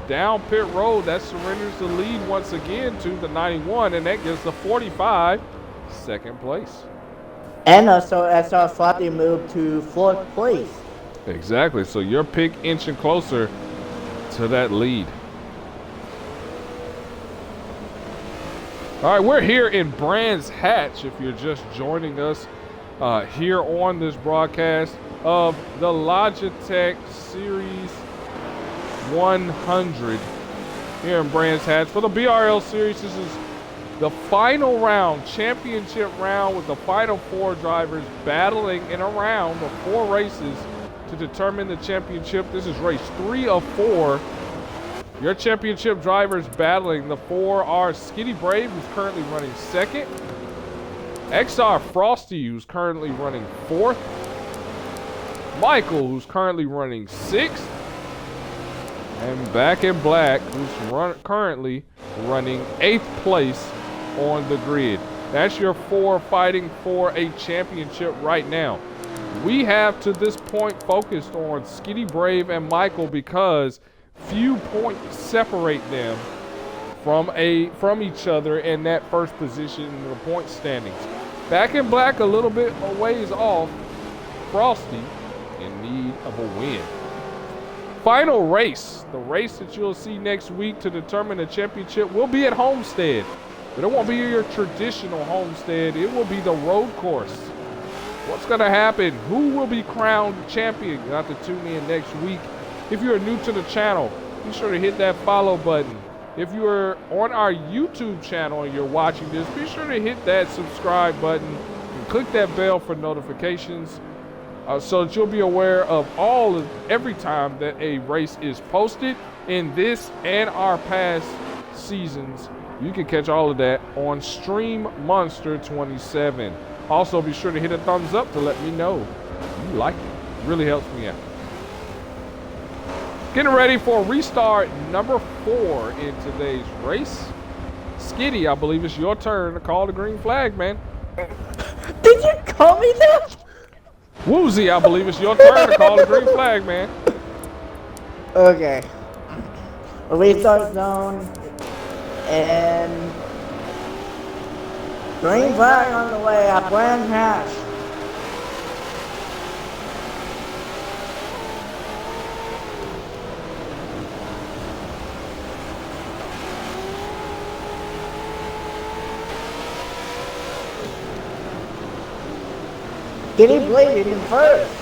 Down pit road, that surrenders the lead once again to the 91, and that gives the 45 second place. And also, I saw Floppy move to fourth place. Exactly, so your pick inching closer to that lead. All right, we're here in Brands Hatch, if you're just joining us here on this broadcast of the Logitech Series 100 here in Brands Hatch. For the BRL Series, this is the final round, championship round, with the final four drivers battling in a round of 4 races to determine the championship. This is race 3 of 4. Your championship drivers battling. The 4 are Skitty Brave, who's currently running 2nd. XR Frosty, who's currently running 4th. Michael, who's currently running 6th. And Back in Black, who's currently running 8th place on the grid. That's your 4 fighting for a championship right now. We have to this point focused on Skitty Brave and Michael because few points separate them from each other in that first position in the point standings. Back in Black a little bit a ways off. Frosty in need of a win. Final race, the race that you'll see next week to determine the championship, will be at Homestead. But it won't be your traditional Homestead. It will be the road course. What's going to happen? Who will be crowned champion? You'll have to tune in next week. If you're new to the channel, be sure to hit that follow button. If you're on our YouTube channel and you're watching this, be sure to hit that subscribe button and click that bell for notifications so that you'll be aware of every time that a race is posted in this and our past seasons. You can catch all of that on Stream Monster 27. Also, be sure to hit a thumbs up to let me know you like it. It really helps me out. Getting ready for restart number 4 in today's race. Skitty, I believe it's your turn to call the green flag, man. Did you call me that? Woozy, I believe it's your turn to call the green flag, man. Okay. Restart zone. And green flag on the way at Brands Hatch. Getting bladed in first.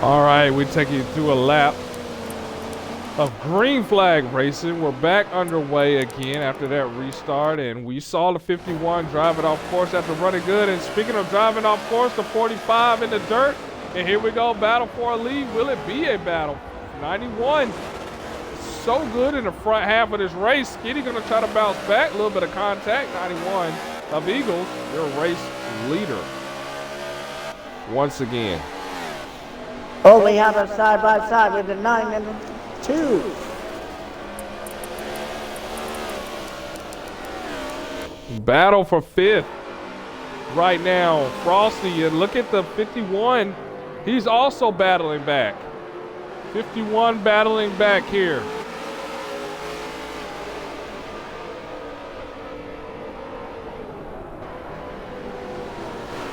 All right, we take you through a lap of green flag racing. We're back underway again after that restart, and we saw the 51 drive it off course after running good. And speaking of driving off course, the 45 in the dirt, and here we go, battle for a lead. Will it be a battle? 91, so good in the front half of this race. Skitty gonna try to bounce back, a little bit of contact. 91 of Eagles, your race leader once again. Oh, we have a side-by-side with the 9 and the 2. Battle for 5th right now. Frosty, and look at the 51. He's also battling back. 51 battling back here.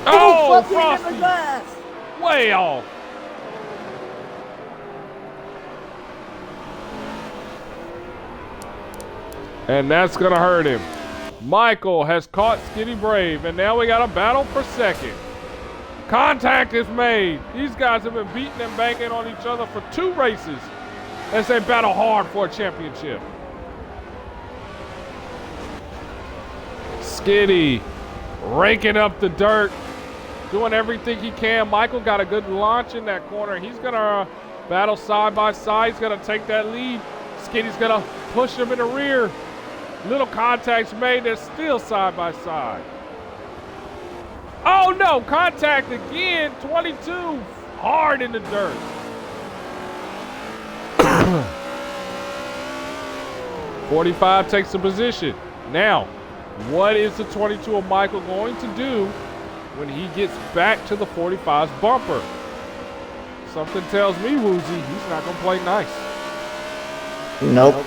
Oh, Frosty! Way off. And that's going to hurt him. Michael has caught Skinny Brave, and now we got a battle for second. Contact is made. These guys have been beating and banging on each other for 2 races as they battle hard for a championship. Skitty raking up the dirt, doing everything he can. Michael got a good launch in that corner. He's going to battle side by side. He's going to take that lead. Skitty's going to push him in the rear. Little contacts made. They're still side by side. Oh no, contact again. 22, hard in the dirt. 45 takes the position. Now, what is the 22 of Michael going to do when he gets back to the 45's bumper? Something tells me, Woozy, he's not going to play nice. Nope.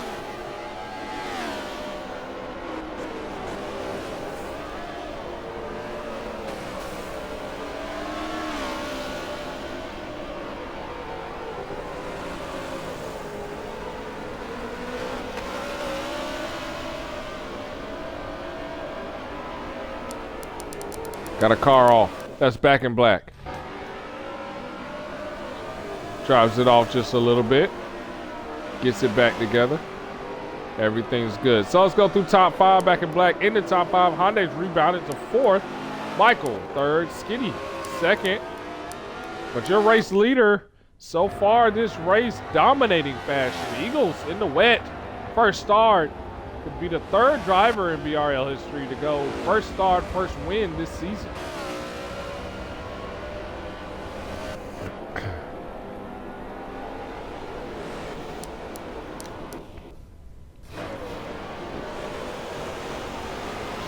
Got a car off. That's back in black. Drives it off just a little bit. Gets it back together. Everything's good. So let's go through top 5. Back in black in the top 5. Hyundai's rebounded to 4th. Michael, 3rd. Skitty, 2nd. But your race leader so far this race, dominating fashion. Eagles in the wet. First start. Could be the 3rd driver in BRL history to go first start, first win this season.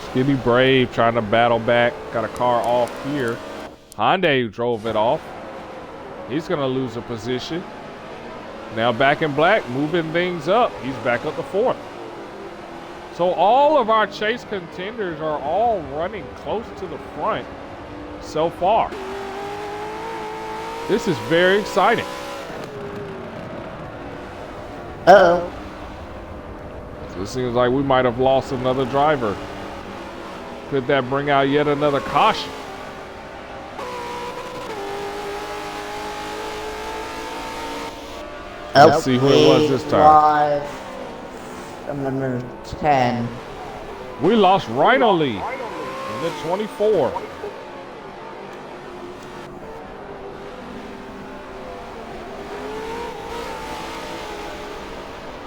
Skinny Brave trying to battle back. Got a car off here. Hyundai drove it off. He's going to lose a position. Now back in black, moving things up. He's back up to 4th. So all of our chase contenders are all running close to the front so far. This is very exciting. Uh-oh. So it seems like we might have lost another driver. Could that bring out yet another caution? Let's see who it was this time. Number 10. We lost Rhino Lee in the 24.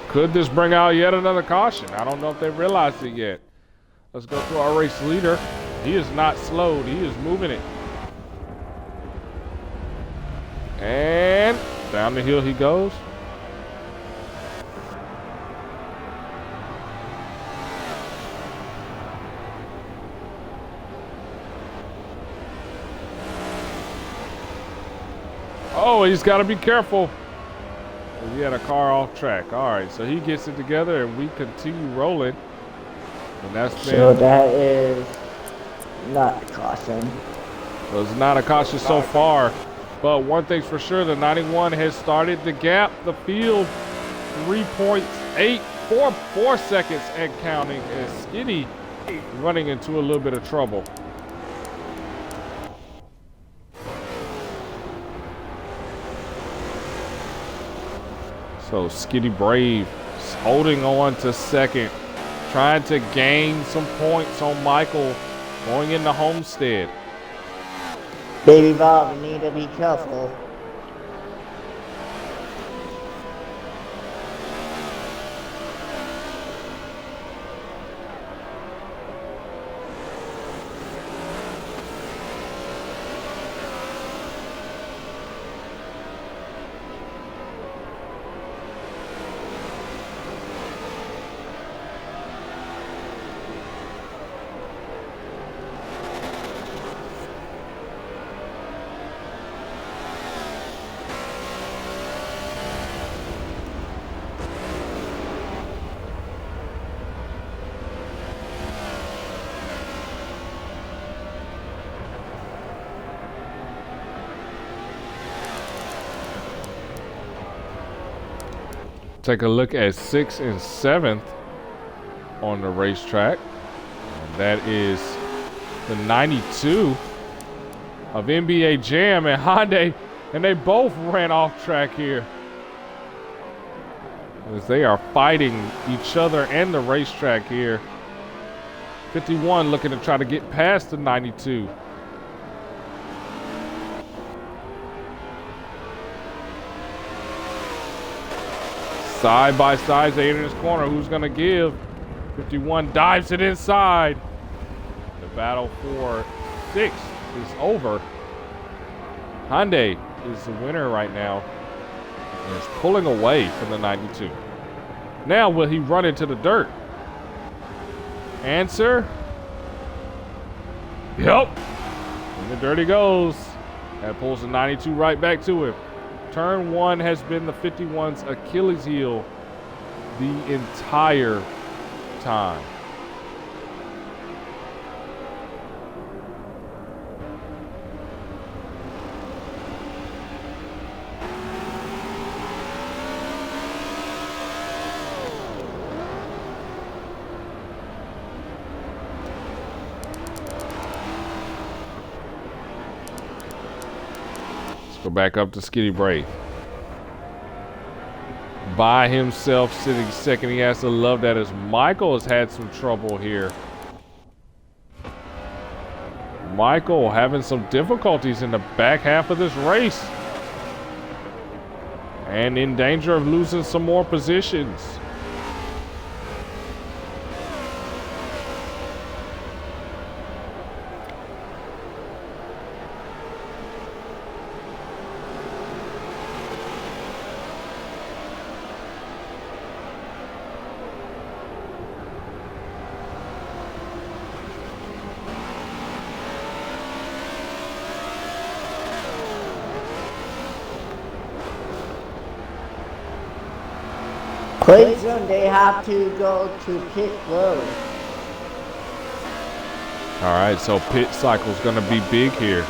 Could this bring out yet another caution? I don't know if they realized it yet. Let's go to our race leader. He is not slowed. He is moving it. And down the hill he goes. Oh, he's got to be careful. He had a car off track. All right, so he gets it together and we continue rolling. And that's been, so that is not a caution. So it's not a caution so far. But one thing's for sure, the 91 has started the gap. The field 3.844 seconds and counting. And Skitty running into a little bit of trouble. So Skitty Brave is holding on to second, trying to gain some points on Michael going into Homestead. Baby Bob, you need to be careful. Take a look at 6th and 7th on the racetrack. And that is the 92 of NBA Jam and Hyundai, and they both ran off track here as they are fighting each other and the racetrack here. 51 looking to try to get past the 92. Side by side, they enter this corner. Who's going to give? 51 dives it inside. The battle for 6th is over. Hyundai is the winner right now and is pulling away from the 92. Now, will he run into the dirt? Answer. Yep. And the dirt he goes. That pulls the 92 right back to him. Turn 1 has been the 51's Achilles heel the entire time. Go back up to Skitty Brave. By himself, sitting second. He has to love that as Michael has had some trouble here. Michael having some difficulties in the back half of this race. And in danger of losing some more positions. Pretty soon they have to go to pit road. All right, so pit cycle is going to be big here.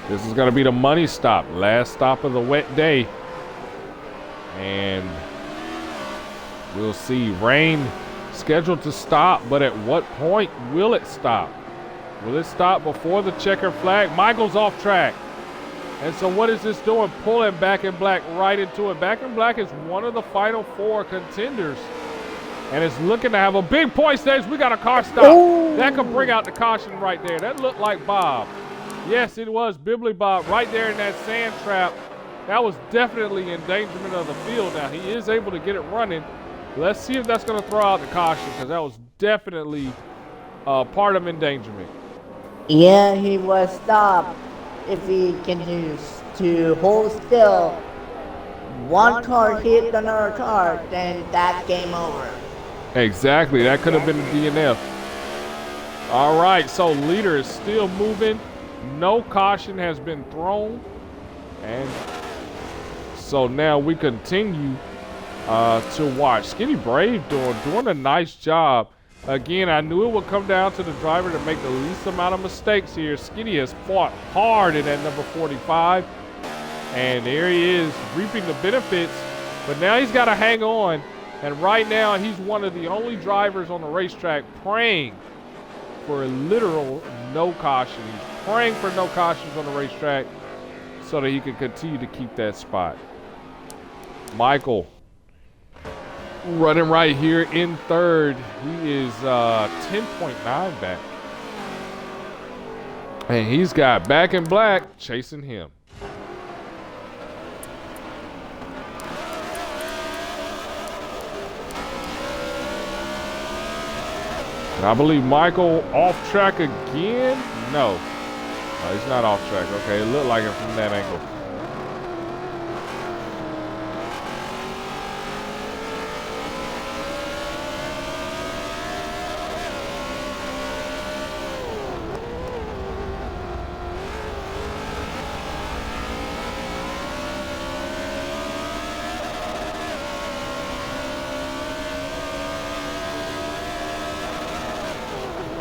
This is going to be the money stop, last stop of the wet day. And we'll see rain scheduled to stop, but at what point will it stop? Will it stop before the checker flag? Michael's off track. And so what is this doing? Pulling Back in Black right into it. Back in Black is one of the final 4 contenders. And it's looking to have a big point stage. We got a car stop. Ooh. That could bring out the caution right there. That looked like Bob. Yes, it was Bibbly Bob right there in that sand trap. That was definitely endangerment of the field. Now, he is able to get it running. Let's see if that's going to throw out the caution, because that was definitely part of endangerment. Yeah, he was stopped. If he continues to hold still, one car hit another car, then that's game over. Exactly. That could have been a DNF. All right, so leader is still moving. No caution has been thrown. And so now we continue to watch. Skitty Brave doing a nice job. Again, I knew it would come down to the driver to make the least amount of mistakes here. Skitty has fought hard in that number 45. And there he is, reaping the benefits. But now he's got to hang on. And right now, he's one of the only drivers on the racetrack praying for a literal no caution. He's praying for no cautions on the racetrack so that he can continue to keep that spot. Michael running right here in third. He is 10.9 back. And he's got Back in Black chasing him. And I believe Michael off track again. No, he's not off track. Okay, it looked like it from that angle.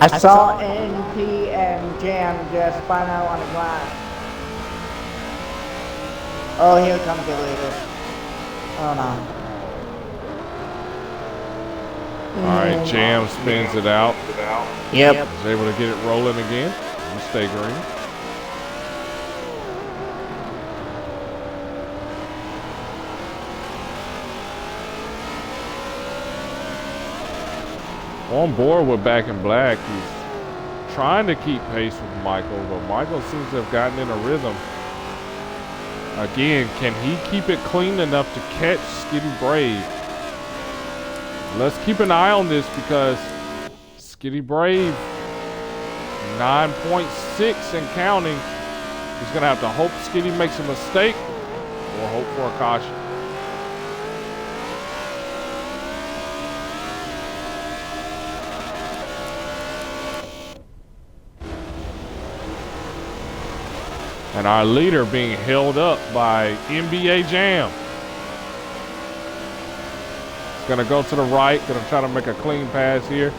I saw NP and Jam just spun out on the ground. Oh, here comes the leader. Oh no. All right, Jam spins it out. Yep. Is able to get it rolling again. Stay green. On board with Back in Black. He's trying to keep pace with Michael, but Michael seems to have gotten in a rhythm. Again, can he keep it clean enough to catch Skitty Brave? Let's keep an eye on this because Skitty Brave, 9.6 and counting. He's going to have to hope Skitty makes a mistake or hope for a caution. And our leader being held up by NBA Jam. He's gonna go to the right, gonna try to make a clean pass here.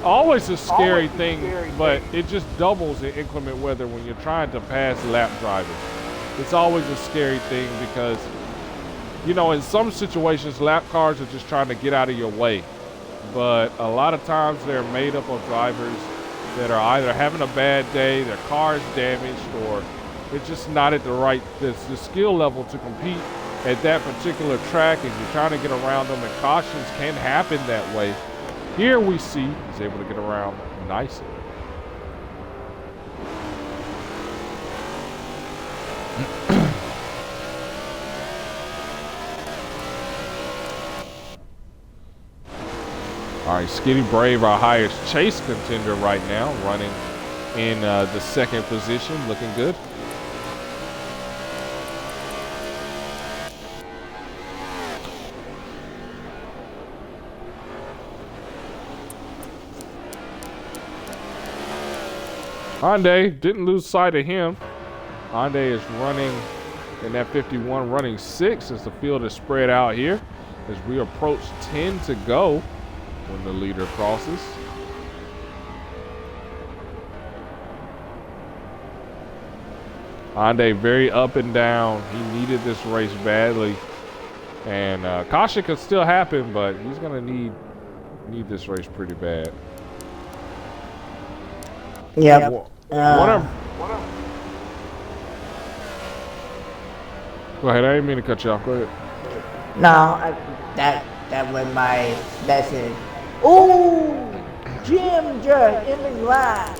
Always a scary thing, but it just doubles in inclement weather when you're trying to pass lap drivers. It's always a scary thing because, you know, in some situations, lap cars are just trying to get out of your way. But a lot of times they're made up of drivers that are either having a bad day, their car is damaged, or it's just not at the skill level to compete at that particular track, and you're trying to get around them, and cautions can happen that way. Here we see he's able to get around nicely. All right, Skitty Brave, our highest chase contender right now, running in the second position, looking good. Hyundai didn't lose sight of him. Hyundai is running in that 51, running 6 as the field is spread out here as we approach 10 to go when the leader crosses. Hyundai very up and down. He needed this race badly. And caution could still happen, but he's going to need this race pretty bad. Yep. Go ahead. I didn't mean to cut you off. Go ahead. No, that was my lesson. Ooh, Jim jerk in the grass.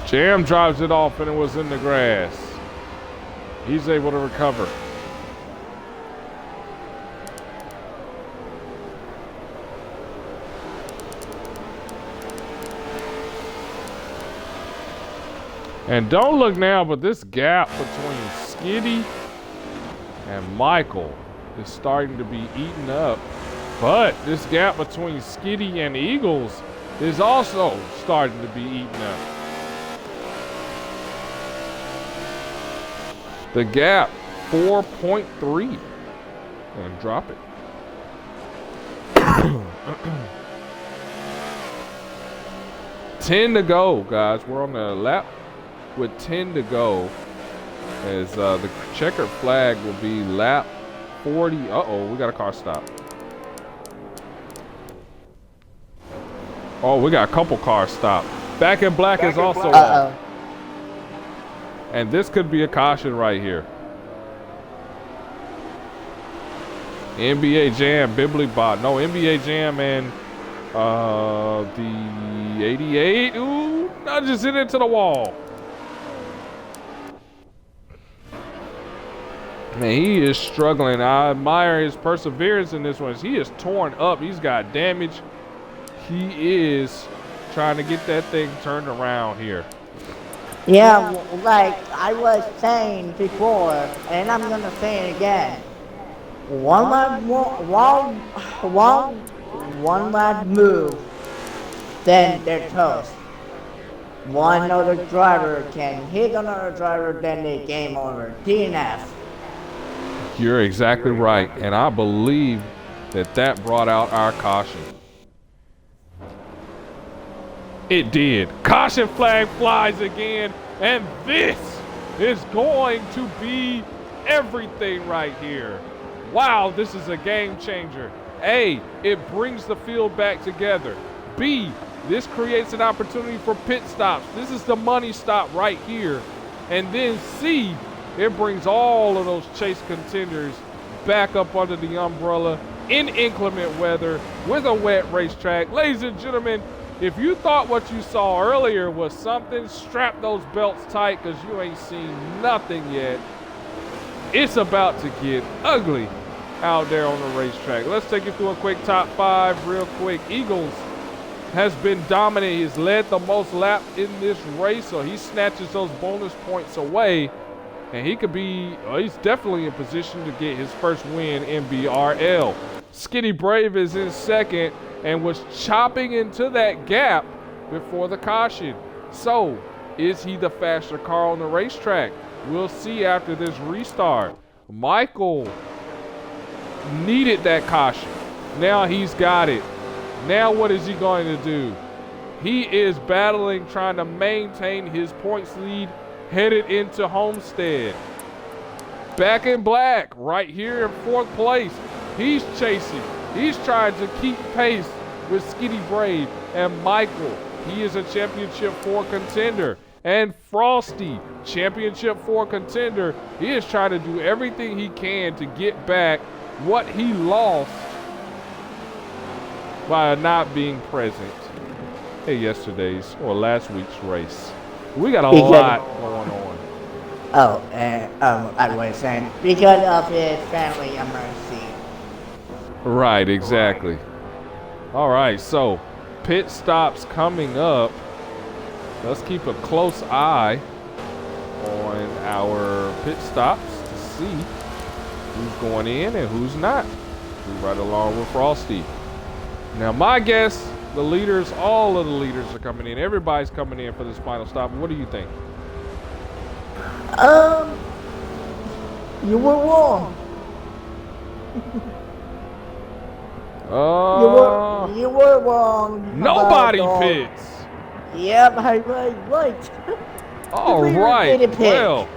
Jam drives it off and it was in the grass. He's able to recover. And don't look now, but this gap between Skitty and Michael is starting to be eaten up. But this gap between Skitty and Eagles is also starting to be eaten up. The gap, 4.3. And drop it. $10 to go, guys. We're on the lap with 10 to go, as the checkered flag will be lap 40. Uh-oh, we got a car stop. Oh, we got a couple cars stopped. Back in black is also off. Uh-oh. And this could be a caution right here. NBA Jam, Bibbly Bot. No, NBA Jam and the 88. Ooh, nudges it into the wall. Man, he is struggling. I admire his perseverance in this one. He is torn up. He's got damage. He is trying to get that thing turned around here. Yeah, like I was saying before, and I'm gonna say it again. One bad move, then they're toast. One other driver can hit another driver, then they game over. DNF. You're exactly right, and I believe that brought out our caution. It did. Caution flag flies again, and this is going to be everything right here. Wow, this is a game changer. A, it brings the field back together. B, this creates an opportunity for pit stops. This is the money stop right here. And then C, it brings all of those chase contenders back up under the umbrella in inclement weather with a wet racetrack. Ladies and gentlemen, if you thought what you saw earlier was something, strap those belts tight because you ain't seen nothing yet. It's about to get ugly out there on the racetrack. Let's take you through a quick top five real quick. Eagles has been dominant. He's led the most laps in this race, so he snatches those bonus points away. And he could be, he's definitely in position to get his first win in BRL. Skitty Brave is in second and was chopping into that gap before the caution. So, is he the faster car on the racetrack? We'll see after this restart. Michael needed that caution. Now he's got it. Now what is he going to do? He is battling, trying to maintain his points lead headed into Homestead. Back in black, right here in fourth place. He's chasing. He's trying to keep pace with Skitty Brave and Michael. He is a Championship 4 contender. And Frosty, Championship 4 contender. He is trying to do everything he can to get back what he lost by not being present in yesterday's or last week's race. We got a lot going on. Oh, I was saying, because of his family emergency. Right, exactly. All right, so pit stops coming up. Let's keep a close eye on our pit stops to see who's going in and who's not. We right along with Frosty. Now, my guess, the leaders, all of the leaders are coming in. Everybody's coming in for this final stop. What do you think? You were wrong. You were wrong. Nobody pits. Yep, I was right. All right. Well,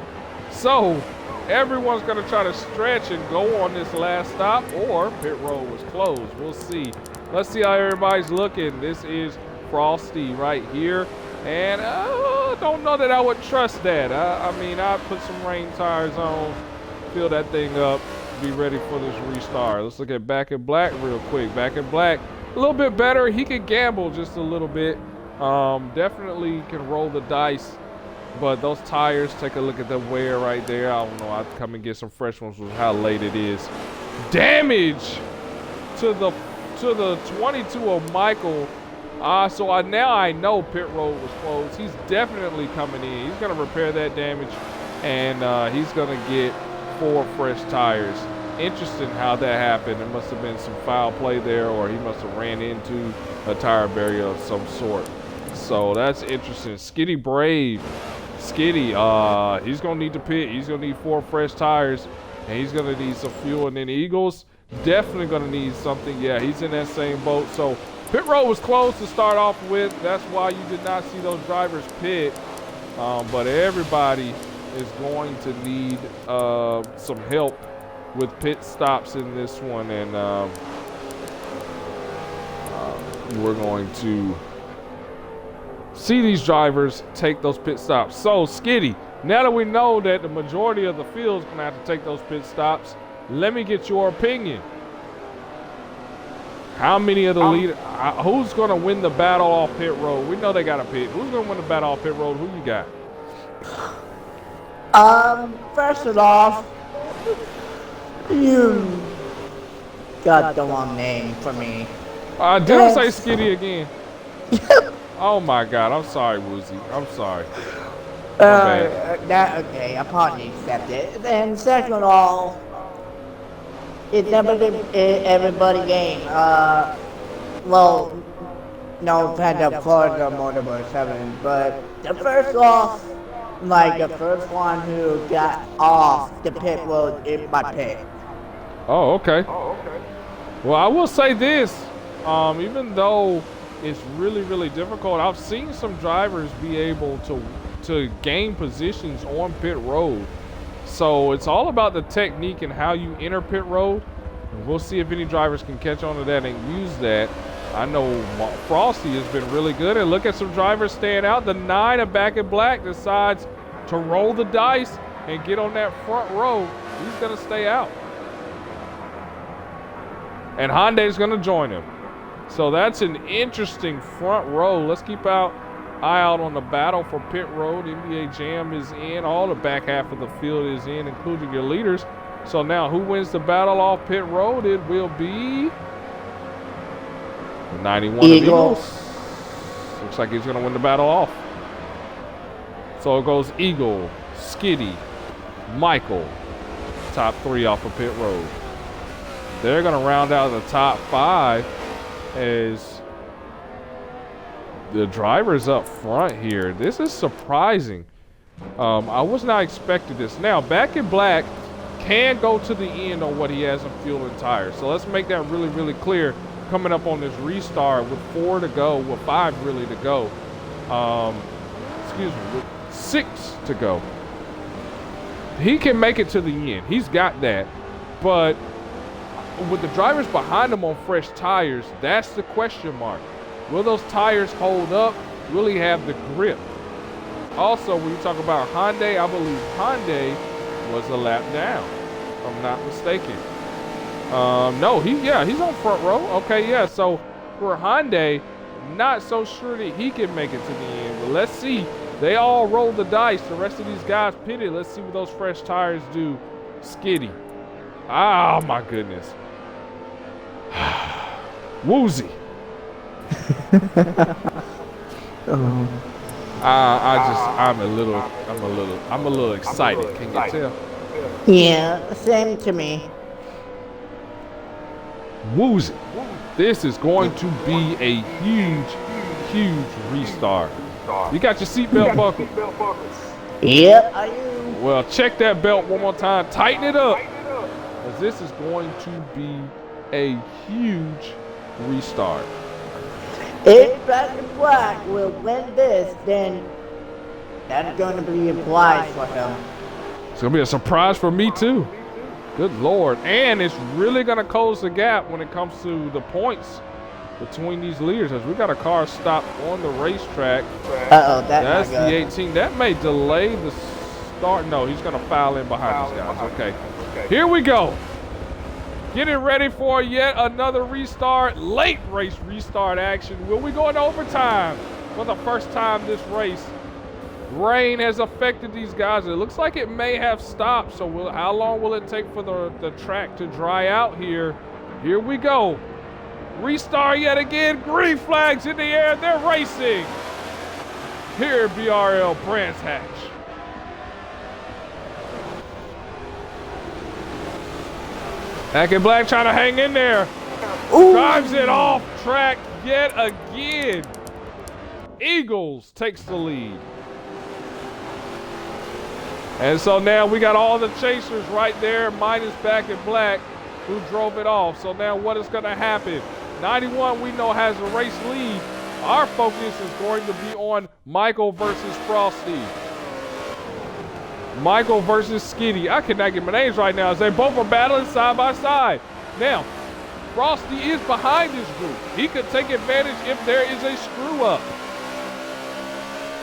so everyone's going to try to stretch and go on this last stop, or pit road was closed. We'll see. Let's see how everybody's looking. This is Frosty right here. And I don't know that I would trust that. I mean, I'd put some rain tires on, fill that thing up, be ready for this restart. Let's look at Back in Black real quick. Back in Black, a little bit better. He can gamble just a little bit. Definitely can roll the dice. But those tires, take a look at the wear right there. I don't know. I'd come and get some fresh ones with how late it is. Damage to the 22 of Michael. So now I know pit road was closed. He's definitely coming in. He's going to repair that damage, and he's going to get 4 fresh tires. Interesting how that happened. There must have been some foul play there, or he must have ran into a tire barrier of some sort. So that's interesting. Skitty Brave. Skitty, he's going to need to pit. He's going to need 4 fresh tires, and he's going to need some fuel. And then Eagles, definitely going to need something. Yeah, he's in that same boat. So pit road was closed to start off with. That's why you did not see those drivers pit. But everybody is going to need some help with pit stops in this one. And we're going to see these drivers take those pit stops. So, Skitty, now that we know that the majority of the field is going to have to take those pit stops, let me get your opinion. How many of the leaders, who's going to win the battle off pit road? We know they got a pit. Who's going to win the battle off pit road? Who you got? First of all, you got the wrong name for me. Did I say Skitty again? Oh my God, I'm sorry, Woozy. I'm sorry. Okay, apologies accepted. Then second of all, it's never everybody game. Well, no offense to Florida Motorboat 7, but the first off, like the first one who got off the pit road in my pit. Oh, okay. Well, I will say this, even though it's really, really difficult, I've seen some drivers be able to gain positions on pit road. So it's all about the technique and how you enter pit road. And we'll see if any drivers can catch on to that and use that. I know Frosty has been really good. And look at some drivers staying out. The 9 of Back in Black decides to roll the dice and get on that front row. He's going to stay out. And Hyundai's going to join him. So that's an interesting front row. Let's keep eye out on the battle for pit road. NBA Jam is in. All the back half of the field is in, including your leaders. So now who wins the battle off pit road? It will be the 91 Eagles. Looks like he's going to win the battle off. So it goes Eagle, Skitty, Michael, top 3 off of pit road. They're going to round out the top 5 as the drivers up front here. This is surprising. I was not expecting this. Now, Back in Black can go to the end on what he has in fuel and tires. So let's make that really, really clear coming up on this restart with 4 to go, with 5 really to go. With 6 to go. He can make it to the end. He's got that. But with the drivers behind him on fresh tires, that's the question mark. Will those tires hold up? Will he have the grip? Also, when you talk about Hyundai, I believe Hyundai was a lap down, if I'm not mistaken. No, he's on front row. Okay, yeah, so for Hyundai, not so sure that he can make it to the end. But let's see. They all rolled the dice. The rest of these guys pitted. Let's see what those fresh tires do. Skitty. Oh, my goodness. Woozy. I'm a little excited. Can you tell? Yeah, same to me. Woozy. This is going to be a huge restart. You got your seatbelt buckled? Yep, I do. Well, check that belt one more time. Tighten it up. Because this is going to be a huge restart. If Back in Black will win this, then that's going to be a prize for him. It's going to be a surprise for me, too. Good Lord. And it's really going to close the gap when it comes to the points between these leaders. As we got a car stopped on the racetrack. That's the 18. That may delay the start. No, he's going to foul in behind these guys. Okay. Here we go. Getting ready for yet another restart. Late race restart action. Will we go into overtime for the first time this race? Rain has affected these guys. It looks like it may have stopped. So how long will it take for the track to dry out here? Here we go. Restart yet again. Green flags in the air. They're racing here at BRL Brands Hatch. Back in Black trying to hang in there. Ooh. Drives it off track yet again. Eagles takes the lead. And so now we got all the chasers right there, minus Back in Black, who drove it off. So now what is going to happen? 91 we know has a race lead. Our focus is going to be on Michael versus Frosty. Michael versus Skitty. I cannot get my names right now as they both are battling side by side. Now, Frosty is behind this group. He could take advantage if there is a screw up.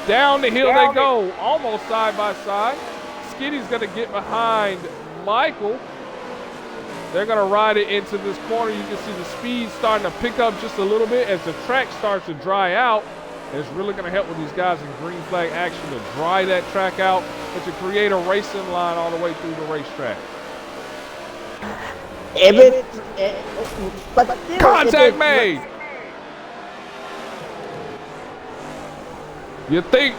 Down the hill they go, almost side by side. Skitty's gonna get behind Michael. They're gonna ride it into this corner. You can see the speed starting to pick up just a little bit as the track starts to dry out. It's really gonna help with these guys in green flag action to dry that track out, but to create a racing line all the way through the racetrack. Contact made. You think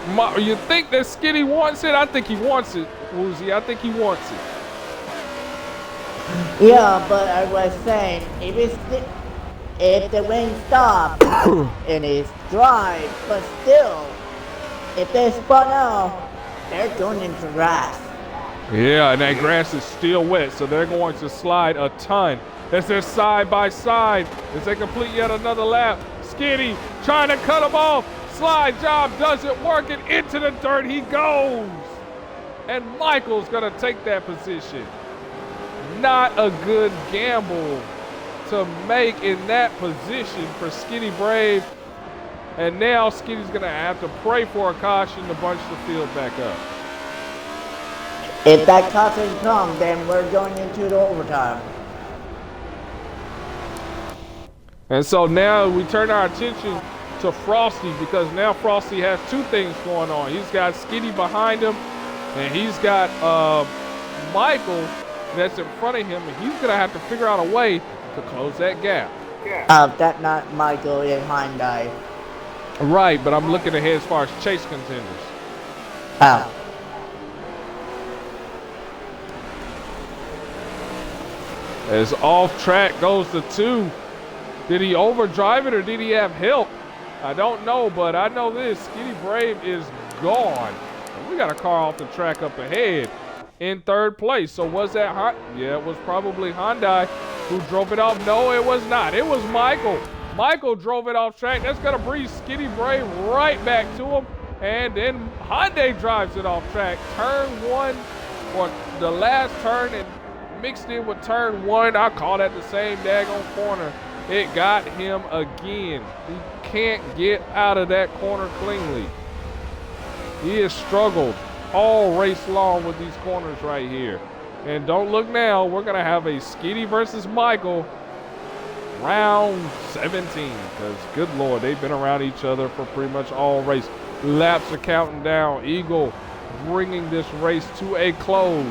that Skitty wants it? I think he wants it, Woozy. I think he wants it. Yeah, but I was saying, if the rain stops and it's dry, but still, if they spun out, they're going into grass. Yeah, and that grass is still wet, so they're going to slide a ton. As they're side by side, as they complete yet another lap. Skitty trying to cut him off. Slide job doesn't work, and into the dirt he goes. And Michael's gonna take that position. Not a good gamble to make in that position for Skitty Brave. And now Skitty's gonna have to pray for a caution to bunch the field back up. If that caution comes, then we're going into the overtime. And so now we turn our attention to Frosty, because now Frosty has two things going on. He's got Skitty behind him, and he's got Michael that's in front of him, and he's gonna have to figure out a way to close that gap. That's not Michael in Hyundai. Right, but I'm looking ahead as far as chase contenders. Oh. As off track goes the 2. Did he overdrive it or did he have help? I don't know, but I know this. Skitty Brave is gone. We got a car off the track up ahead in third place. So was that yeah, it was probably Hyundai who drove it off. No, it was not. It was Michael. Michael drove it off track. That's going to bring Skitty Brave right back to him. And then Hyundai drives it off track. Turn 1, or the last turn, and mixed in with turn 1. I call that the same daggone corner. It got him again. He can't get out of that corner cleanly. He has struggled all race long with these corners right here. And don't look now, we're going to have a Skitty versus Michael round 17. Because, good Lord, they've been around each other for pretty much all race. Laps are counting down. Eagle bringing this race to a close.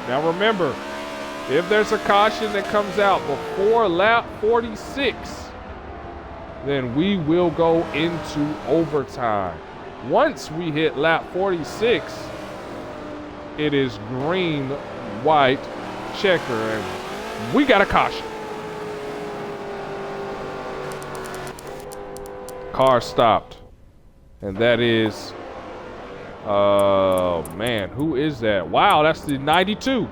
Now remember, if there's a caution that comes out before lap 46, then we will go into overtime. Once we hit lap 46, it is green, white, checker, and we got a caution. Car stopped. And that is, man, who is that? Wow, that's the 92.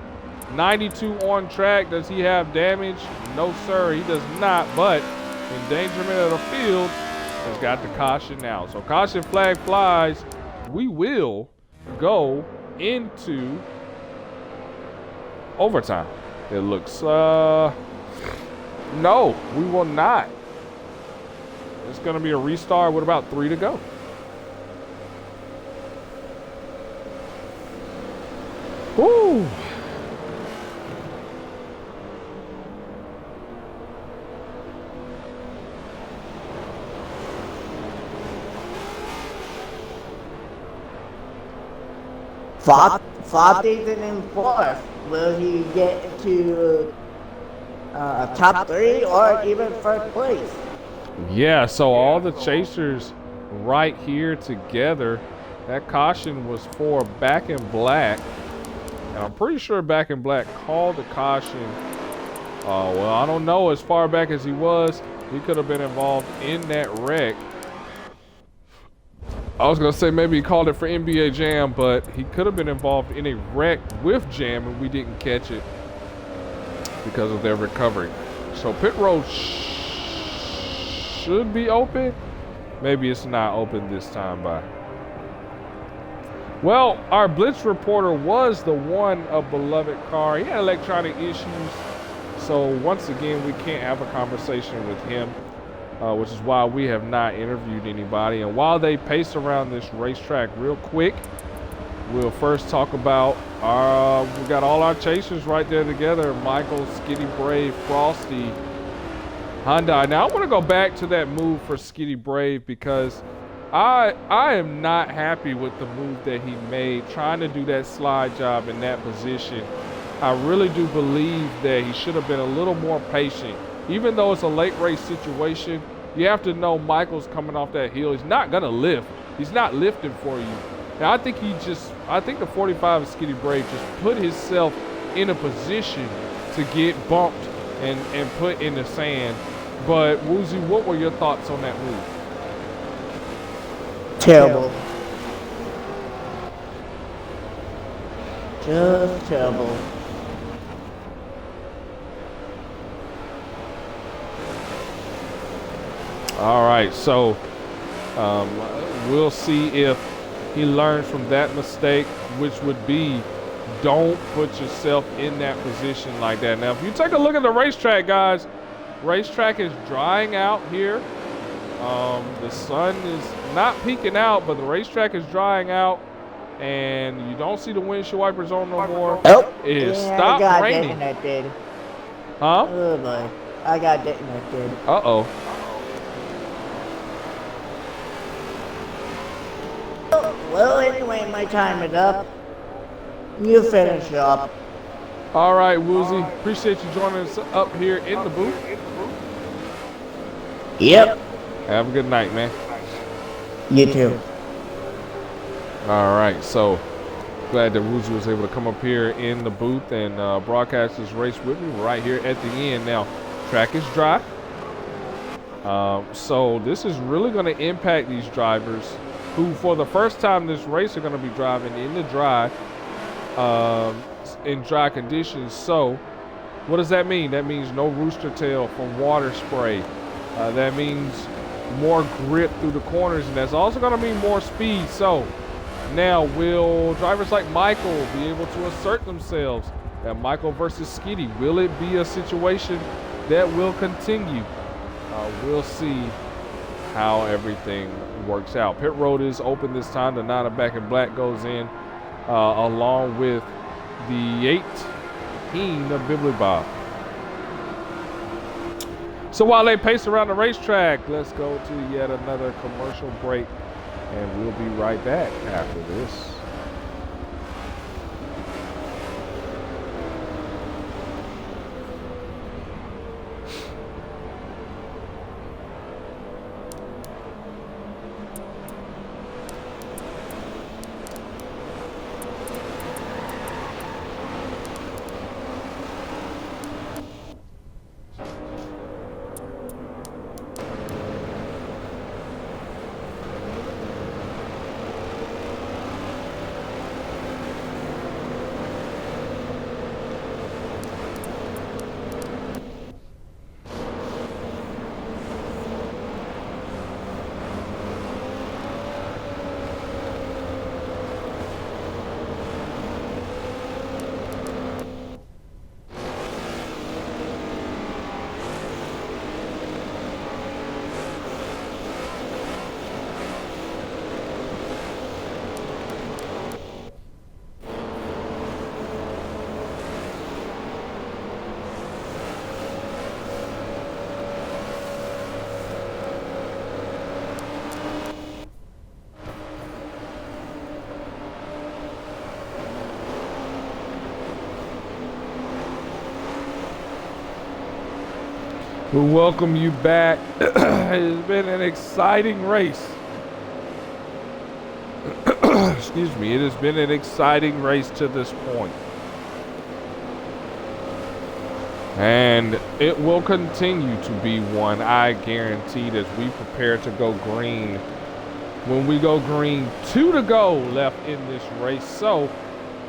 92 on track. Does he have damage? No, sir, he does not. But endangerment of the field has got the caution now. So caution flag flies. We will go into overtime. It looks, no, we will not. It's going to be a restart with about 3 to go. Woo! Frosty's in fourth. Will he get to top 3 or even first place? Yeah, so all the chasers right here together. That caution was for Back in Black. And I'm pretty sure Back in Black called the caution. Well, I don't know. As far back as he was, he could have been involved in that wreck. I was going to say maybe he called it for NBA Jam, but he could have been involved in a wreck with Jam, and we didn't catch it because of their recovery. So pit road should be open. Maybe it's not open this time by. Well, our Blitz reporter was the one of beloved car. He had electronic issues. So once again, we can't have a conversation with him. which is why we have not interviewed anybody. And while they pace around this racetrack real quick, we'll first talk about we got all our chasers right there together. Michael, Skitty Brave, Frosty, Hyundai. Now I want to go back to that move for Skitty Brave because I am not happy with the move that he made, trying to do that slide job in that position. I really do believe that he should have been a little more patient. Even though it's a late race situation, you have to know Michael's coming off that hill. He's not going to lift. He's not lifting for you. Now, I think the 45 of Skitty Brave just put himself in a position to get bumped and put in the sand. But, Woozy, what were your thoughts on that move? Terrible. Just terrible. All right, so we'll see if he learns from that mistake, which would be don't put yourself in that position like that. Now, if you take a look at the racetrack, guys, racetrack is drying out here. The sun is not peeking out, but the racetrack is drying out, and you don't see the windshield wipers on no more. Oh, It yeah, stopped I got raining. disconnected. Huh? Oh boy, I got disconnected. Uh-oh. Well, anyway, my time is up. You finish up. All right, Woozy. Appreciate you joining us up here in the booth. Yep. Have a good night, man. You too. All right, so glad that Woozy was able to come up here in the booth and broadcast this race with me right here at the end. Now, track is dry. So this is really going to impact these drivers who, for the first time this race, are going to be driving in the dry, in dry conditions. So what does that mean? That means no rooster tail from water spray. That means more grip through the corners, and that's also going to mean more speed. So now, will drivers like Michael be able to assert themselves? And Michael versus Skitty, will it be a situation that will continue? We'll see how everything works out. Pit road is open this time. The 9 of Back in Black goes in along with the 18 of Bibbly Bob. So while they pace around the racetrack, let's go to yet another commercial break, and we'll be right back after this. We welcome you back. It's been an exciting race. Excuse me. It has been an exciting race to this point. And it will continue to be one, I guarantee, as we prepare to go green. When we go green, 2 to go left in this race. So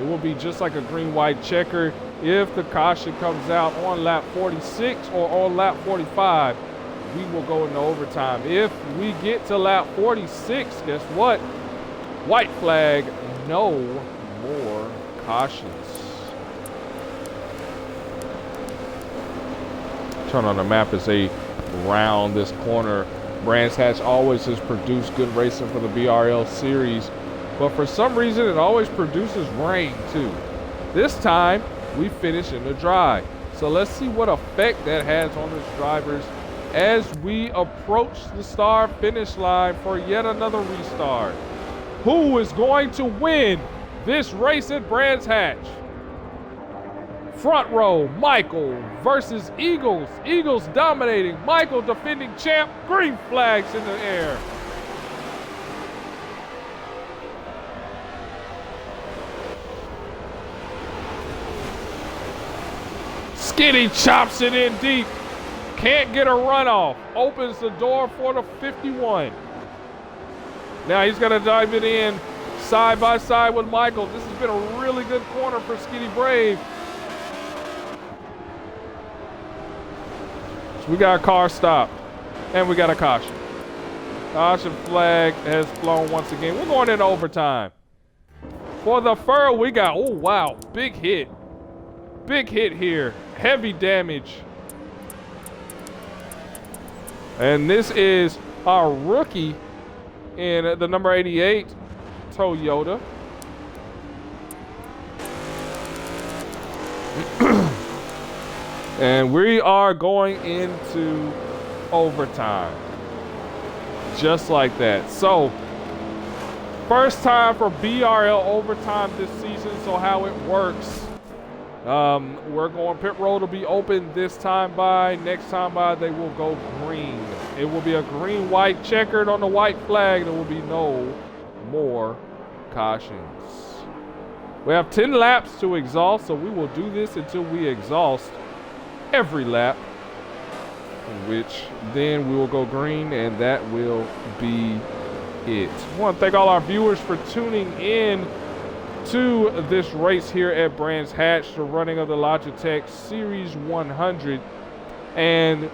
it will be just like a green-white checker. If the caution comes out on lap 46 or on lap 45, we will go into overtime. If we get to lap 46, guess what? White flag, no more cautions. Turn on the map as they around this corner. Brands Hatch always has produced good racing for the BRL series, but for some reason it always produces rain too. This time we finish in the dry. So let's see what effect that has on his drivers as we approach the start finish line for yet another restart. Who is going to win this race at Brands Hatch? Front row, Michael versus Eagles. Eagles dominating. Michael defending champ. Green flags in the air. Skinny chops it in deep. Can't get a runoff. Opens the door for the 51. Now he's going to dive it in side by side with Michael. This has been a really good corner for Skinny Brave. So we got a car stopped, and we got a caution. Caution flag has flown once again. We're going into overtime. For the fur, we got, oh wow, big hit. Big hit here, heavy damage. And this is our rookie in the number 88 Toyota. And we are going into overtime. Just like that. So, first time for BRL overtime this season. So how it works. We're going, pit road will be open this time by. Next time by, they will go green. It will be a green-white checkered on the white flag. There will be no more cautions. We have 10 laps to exhaust, so we will do this until we exhaust every lap, which then we will go green, and that will be it. I want to thank all our viewers for tuning in to this race here at Brands Hatch, the running of the Logitech Series 100. And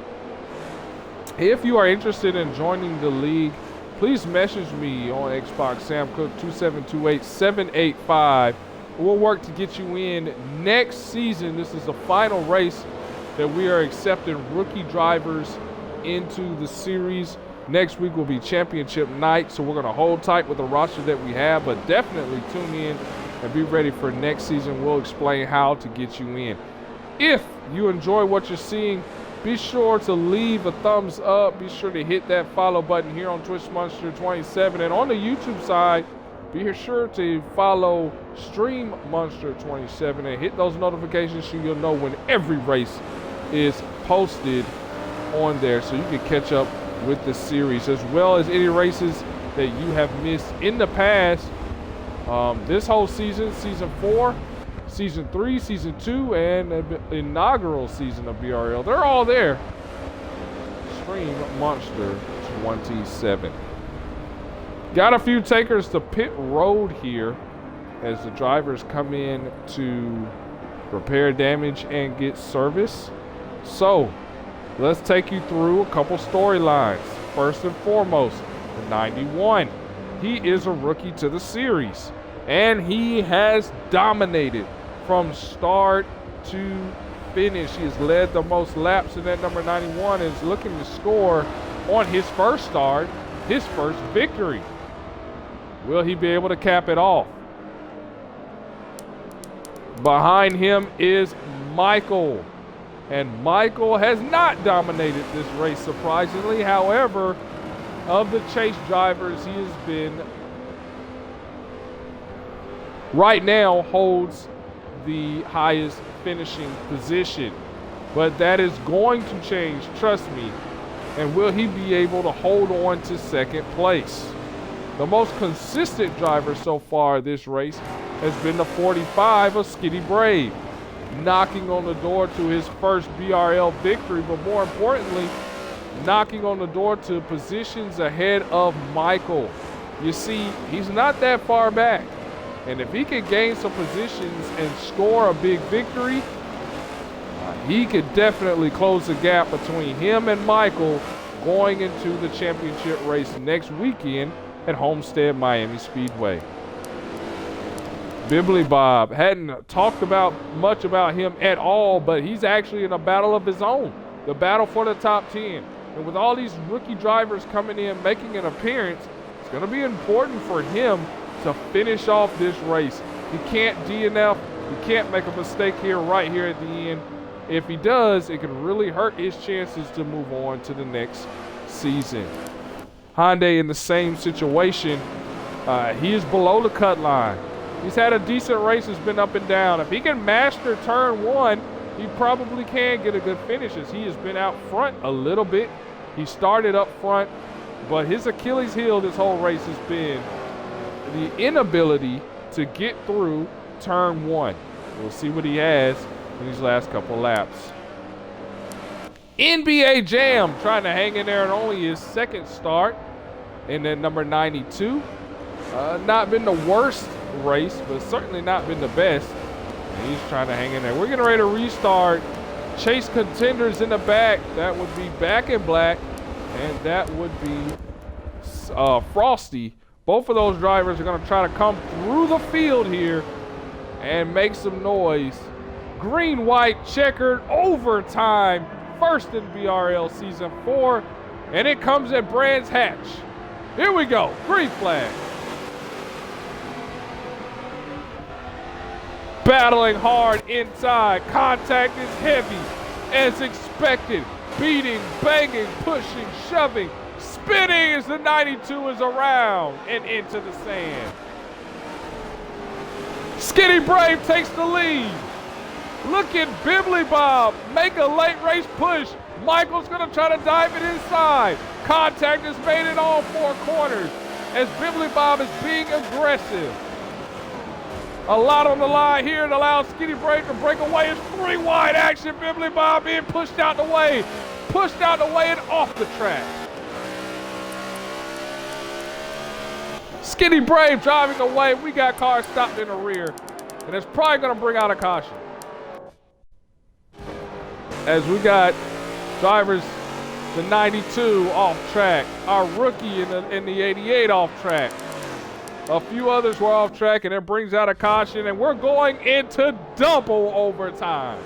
if you are interested in joining the league, please message me on Xbox Sam Cook 2728785. We'll work to get you in next season. This is the final race that we are accepting rookie drivers into the series. Next week will be championship night, so we're going to hold tight with the roster that we have, but definitely tune in and be ready for next season. We'll explain how to get you in. If you enjoy what you're seeing, be sure to leave a thumbs up. Be sure to hit that follow button here on Twitch Monster 27, and on the YouTube side, be sure to follow Stream Monster 27 and hit those notifications so you'll know when every race is posted on there, so you can catch up with the series as well as any races that you have missed in the past. This whole season, season 4, season 3, season 2, and the inaugural season of BRL, they're all there. Stream Monster 27. Got a few takers to pit road here as the drivers come in to repair damage and get service. So let's take you through a couple storylines. First and foremost, the 91. He is a rookie to the series, and he has dominated from start to finish. He has led the most laps in that number 91 and is looking to score on his first start, his first victory. Will he be able to cap it off? Behind him is Michael. And Michael has not dominated this race, surprisingly. However, of the chase drivers, he has been, right now, holds the highest finishing position. But that is going to change, trust me. And will he be able to hold on to second place? The most consistent driver so far this race has been the 45 of Skinny Brave, knocking on the door to his first BRL victory, but more importantly, knocking on the door to positions ahead of Michael. You see, he's not that far back. And if he can gain some positions and score a big victory, he could definitely close the gap between him and Michael going into the championship race next weekend at Homestead Miami Speedway. Bibbly Bob hadn't talked about much about him at all, but he's actually in a battle of his own. The battle for the top 10. And with all these rookie drivers coming in, making an appearance, it's going to be important for him to finish off this race. He can't DNF. He can't make a mistake here, right here at the end. If he does, it could really hurt his chances to move on to the next season. Hyundai in the same situation. He is below the cut line. He's had a decent race. It's been up and down. If he can master turn one, he probably can get a good finish, as he has been out front a little bit. He started up front, but his Achilles heel this whole race has been the inability to get through turn one. We'll see what he has in these last couple laps. NBA Jam trying to hang in there in only his second start in that number 92. Not been the worst race, but certainly not been the best. And he's trying to hang in there. We're getting ready to restart. Chase contenders in the back. That would be Back in Black, and that would be Frosty. Both of those drivers are going to try to come through the field here and make some noise. Green, white, checkered, overtime. First in BRL Season 4. And it comes at Brands Hatch. Here we go. Green flag. Battling hard inside. Contact is heavy as expected. Beating, banging, pushing, shoving, spinning as the 92 is around and into the sand. Skinny Brave takes the lead. Look at Bibbly Bob make a late race push. Michael's going to try to dive it inside. Contact is made in all four corners as Bibbly Bob is being aggressive. A lot on the line here to allow Skinny Brave to break away. It's three wide action. Bibbly Bob being pushed out the way. Pushed out the way and off the track. Skinny Brave driving away. We got cars stopped in the rear, and it's probably going to bring out a caution. As we got drivers, the 92 off track, our rookie in the 88 off track. A few others were off track, and it brings out a caution, and we're going into double overtime.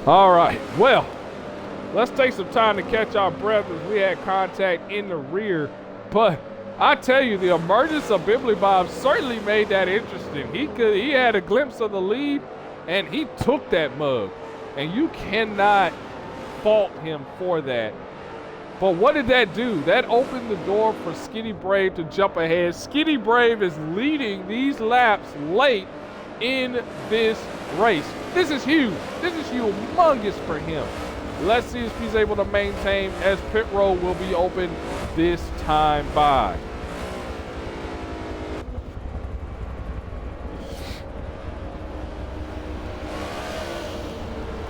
All right, well, let's take some time to catch our breath as we had contact in the rear. But I tell you, the emergence of Bibbly Bob certainly made that interesting. He had a glimpse of the lead, and he took that mug. And you cannot fault him for that. But what did that do? That opened the door for Skinny Brave to jump ahead. Skinny Brave is leading these laps late in this race. This is huge. This is humongous for him. Let's see if he's able to maintain, as pit road will be open this time by.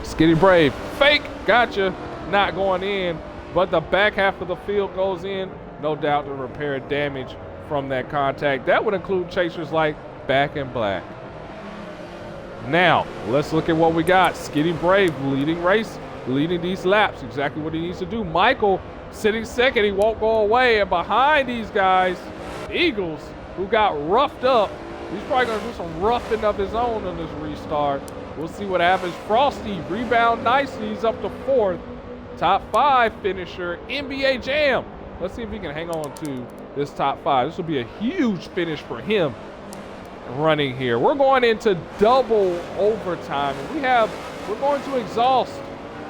Skinny Brave, fake, gotcha, not going in, but the back half of the field goes in, no doubt to repair damage from that contact. That would include chasers like Back in Black. Now, let's look at what we got. Skinny Brave leading race, leading these laps, exactly what he needs to do. Michael sitting second, he won't go away, and behind these guys, Eagles, who got roughed up. He's probably going to do some roughing of his own on this restart. We'll see what happens. Frosty rebound nicely. He's up to fourth. Top five finisher, NBA Jam. Let's see if he can hang on to this top five. This will be a huge finish for him running here. We're going into double overtime. And we're going to exhaust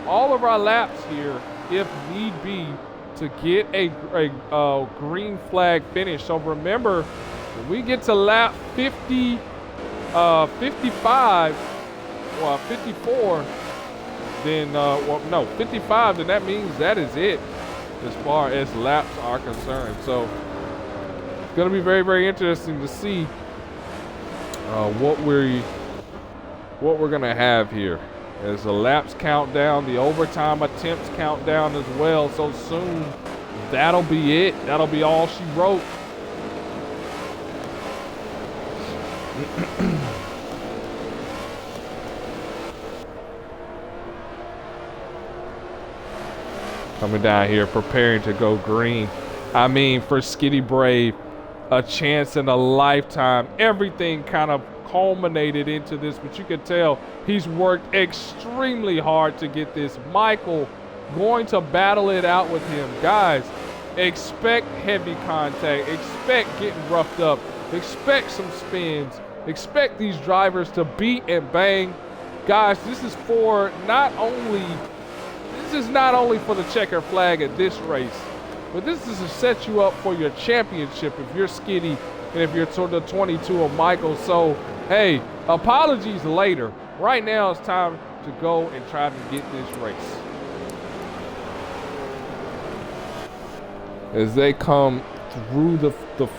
all of our laps here if need be to get a green flag finish. So remember, when we get to lap 50, 55, 54, then, 55, then that means that is it as far as laps are concerned. So it's going to be very, very interesting to see what we're going to have here as the laps count down, the overtime attempts count down as well. So soon, that'll be it. That'll be all she wrote. Coming down here, preparing to go green. I mean, for Skinny Brave, a chance in a lifetime. Everything kind of culminated into this, but you can tell he's worked extremely hard to get this. Michael going to battle it out with him. Guys, expect heavy contact, expect getting roughed up, expect some spins, expect these drivers to beat and bang. Guys, this is not only for the checker flag at this race, but this is to set you up for your championship if you're Skitty and if you're sort of 22 of Michael. So, hey, apologies later. Right now it's time to go and try to get this race. As they come through the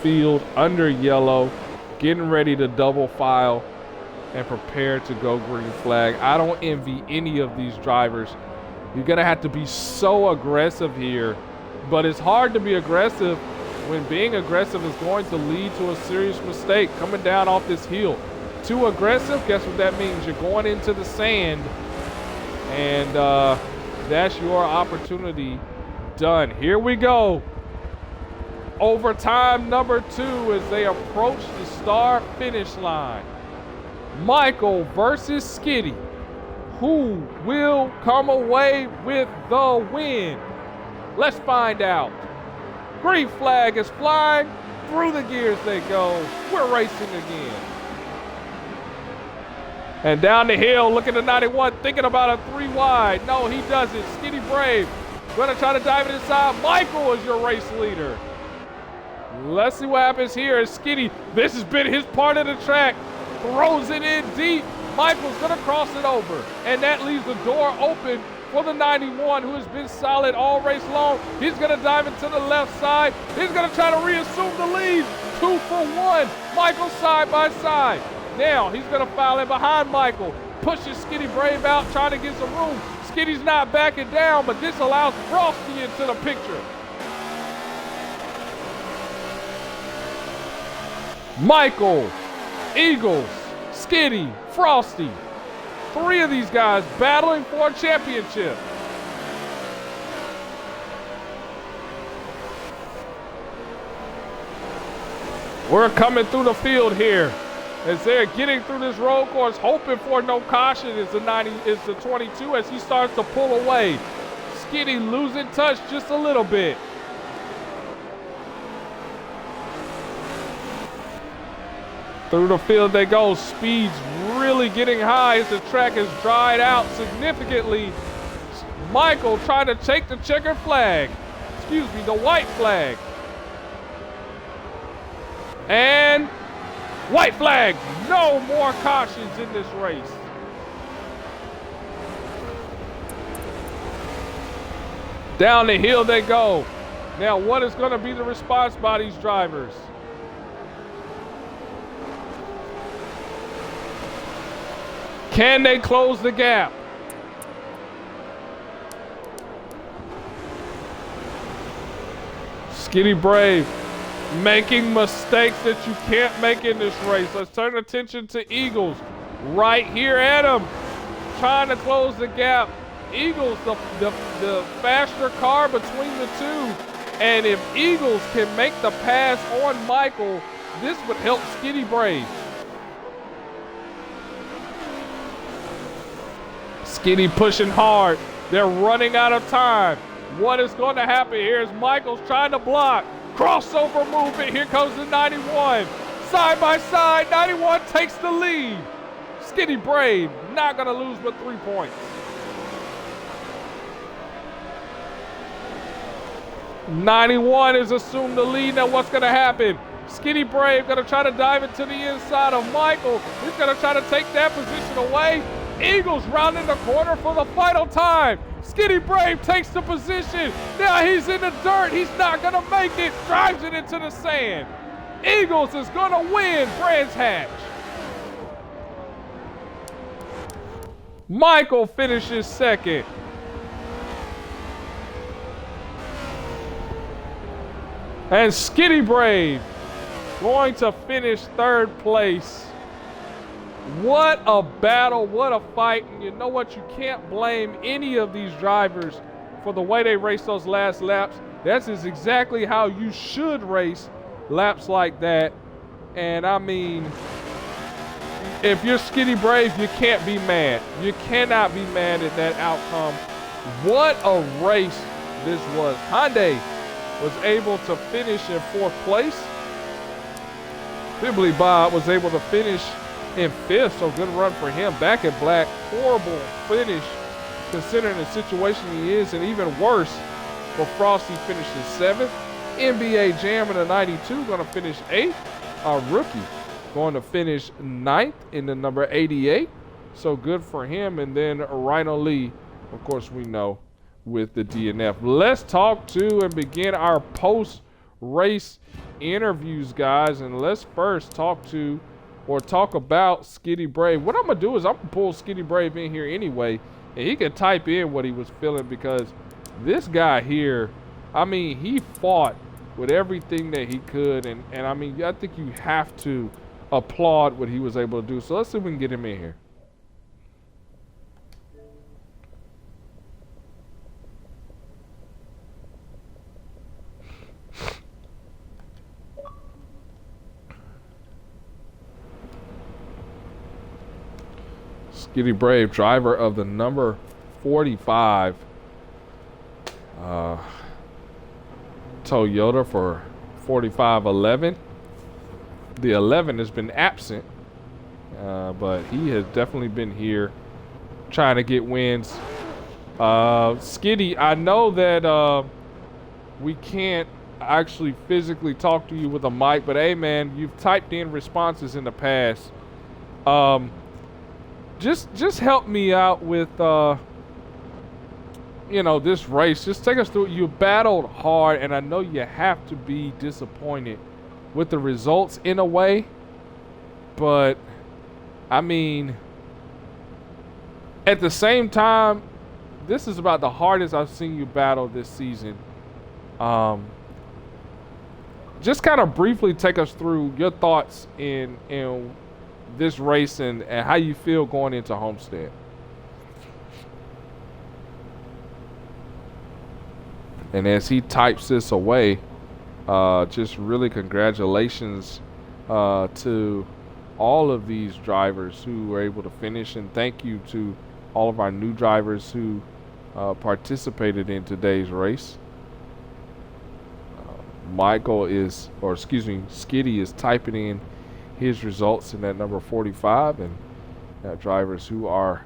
field under yellow, getting ready to double file and prepare to go green flag. I don't envy any of these drivers. You're gonna have to be so aggressive here, but it's hard to be aggressive when being aggressive is going to lead to a serious mistake coming down off this hill. Too aggressive, guess what that means? You're going into the sand, and that's your opportunity done. Here we go. Overtime number 2 as they approach the start finish line. Michael versus Skitty. Who will come away with the win? Let's find out. Green flag is flying. Through the gears they go. We're racing again. And down the hill, looking at 91, thinking about a 3 wide. No, he doesn't. Skitty Brave gonna try to dive it inside. Michael is your race leader. Let's see what happens here as Skitty, this has been his part of the track, throws it in deep. Michael's gonna cross it over, and that leaves the door open for the 91, who has been solid all race long. He's gonna dive into the left side. He's gonna try to reassume the lead. 2 for 1, Michael side by side. Now he's gonna file in behind Michael, pushes Skitty Brave out, trying to get some room. Skitty's not backing down, but this allows Frosty into the picture. Michael, Eagles, Skitty, Frosty. 3 of these guys battling for a championship. We're coming through the field here as they're getting through this road course, hoping for no caution. Is the 22 as he starts to pull away. Skitty losing touch just a little bit. Through the field they go. Speed's really getting high as the track has dried out significantly. Michael trying to take the checkered flag. Excuse me, the white flag. And white flag. No more cautions in this race. Down the hill they go. Now what is going to be the response by these drivers? Can they close the gap? Skitty Brave making mistakes that you can't make in this race. Let's turn attention to Eagles right here at him, trying to close the gap. Eagles, the faster car between the two. And if Eagles can make the pass on Michael, this would help Skitty Brave. Skitty pushing hard. They're running out of time. What is going to happen here is Michael's trying to block. Crossover movement. Here comes the 91. Side by side, 91 takes the lead. Skitty Brave not going to lose but 3 points. 91 is assumed the lead. Now what's going to happen? Skitty Brave going to try to dive into the inside of Michael. He's going to try to take that position away. Eagles rounding the corner for the final time. Skitty Brave takes the position. Now he's in the dirt. He's not going to make it. Drives it into the sand. Eagles is going to win Brands Hatch. Michael finishes second. And Skitty Brave going to finish 3rd place. What a battle, what a fight. And you know what? You can't blame any of these drivers for the way they raced those last laps. That's exactly how you should race laps like that. And I mean, if you're Skitty Brave, you can't be mad. You cannot be mad at that outcome. What a race this was. Hyundai was able to finish in 4th place. Fibbly Bob was able to finish in 5th, so good run for him. Back in black, horrible finish considering the situation he is, and even worse for Frosty finishing 7th. NBA Jam in the 92 going to finish 8th. Our rookie going to finish 9th in the number 88. So good for him. And then Rhino Lee, of course, we know with the DNF. Let's talk to and begin our post-race interviews, guys. And let's first talk about Skitty Brave. What I'm going to do is I'm going to pull Skitty Brave in here anyway, and he can type in what he was feeling, because this guy here, I mean, he fought with everything that he could. And I mean, I think you have to applaud what he was able to do. So let's see if we can get him in here. Skitty Brave, driver of the number 45 Toyota for 4511. The 11 has been absent, but he has definitely been here trying to get wins. Skitty, I know that we can't actually physically talk to you with a mic, but hey man, you've typed in responses in the past. Just help me out with this race. Just take us through it. You battled hard, and I know you have to be disappointed with the results in a way, but I mean, at the same time, this is about the hardest I've seen you battle this season. Just kind of briefly take us through your thoughts in this race and how you feel going into Homestead. And as he types this away, just really congratulations to all of these drivers who were able to finish, and thank you to all of our new drivers who participated in today's race. Skitty is typing in his results in that number 45, and drivers who are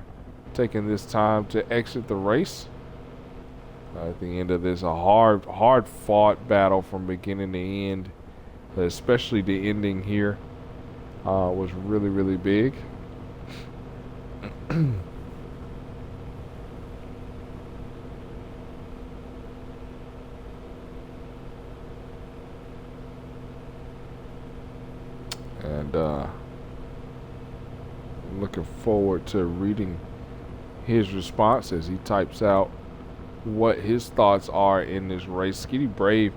taking this time to exit the race. At the end of this, a hard fought battle from beginning to end, especially the ending here was really, really big. And I'm looking forward to reading his response as he types out what his thoughts are in this race. Skitty Brave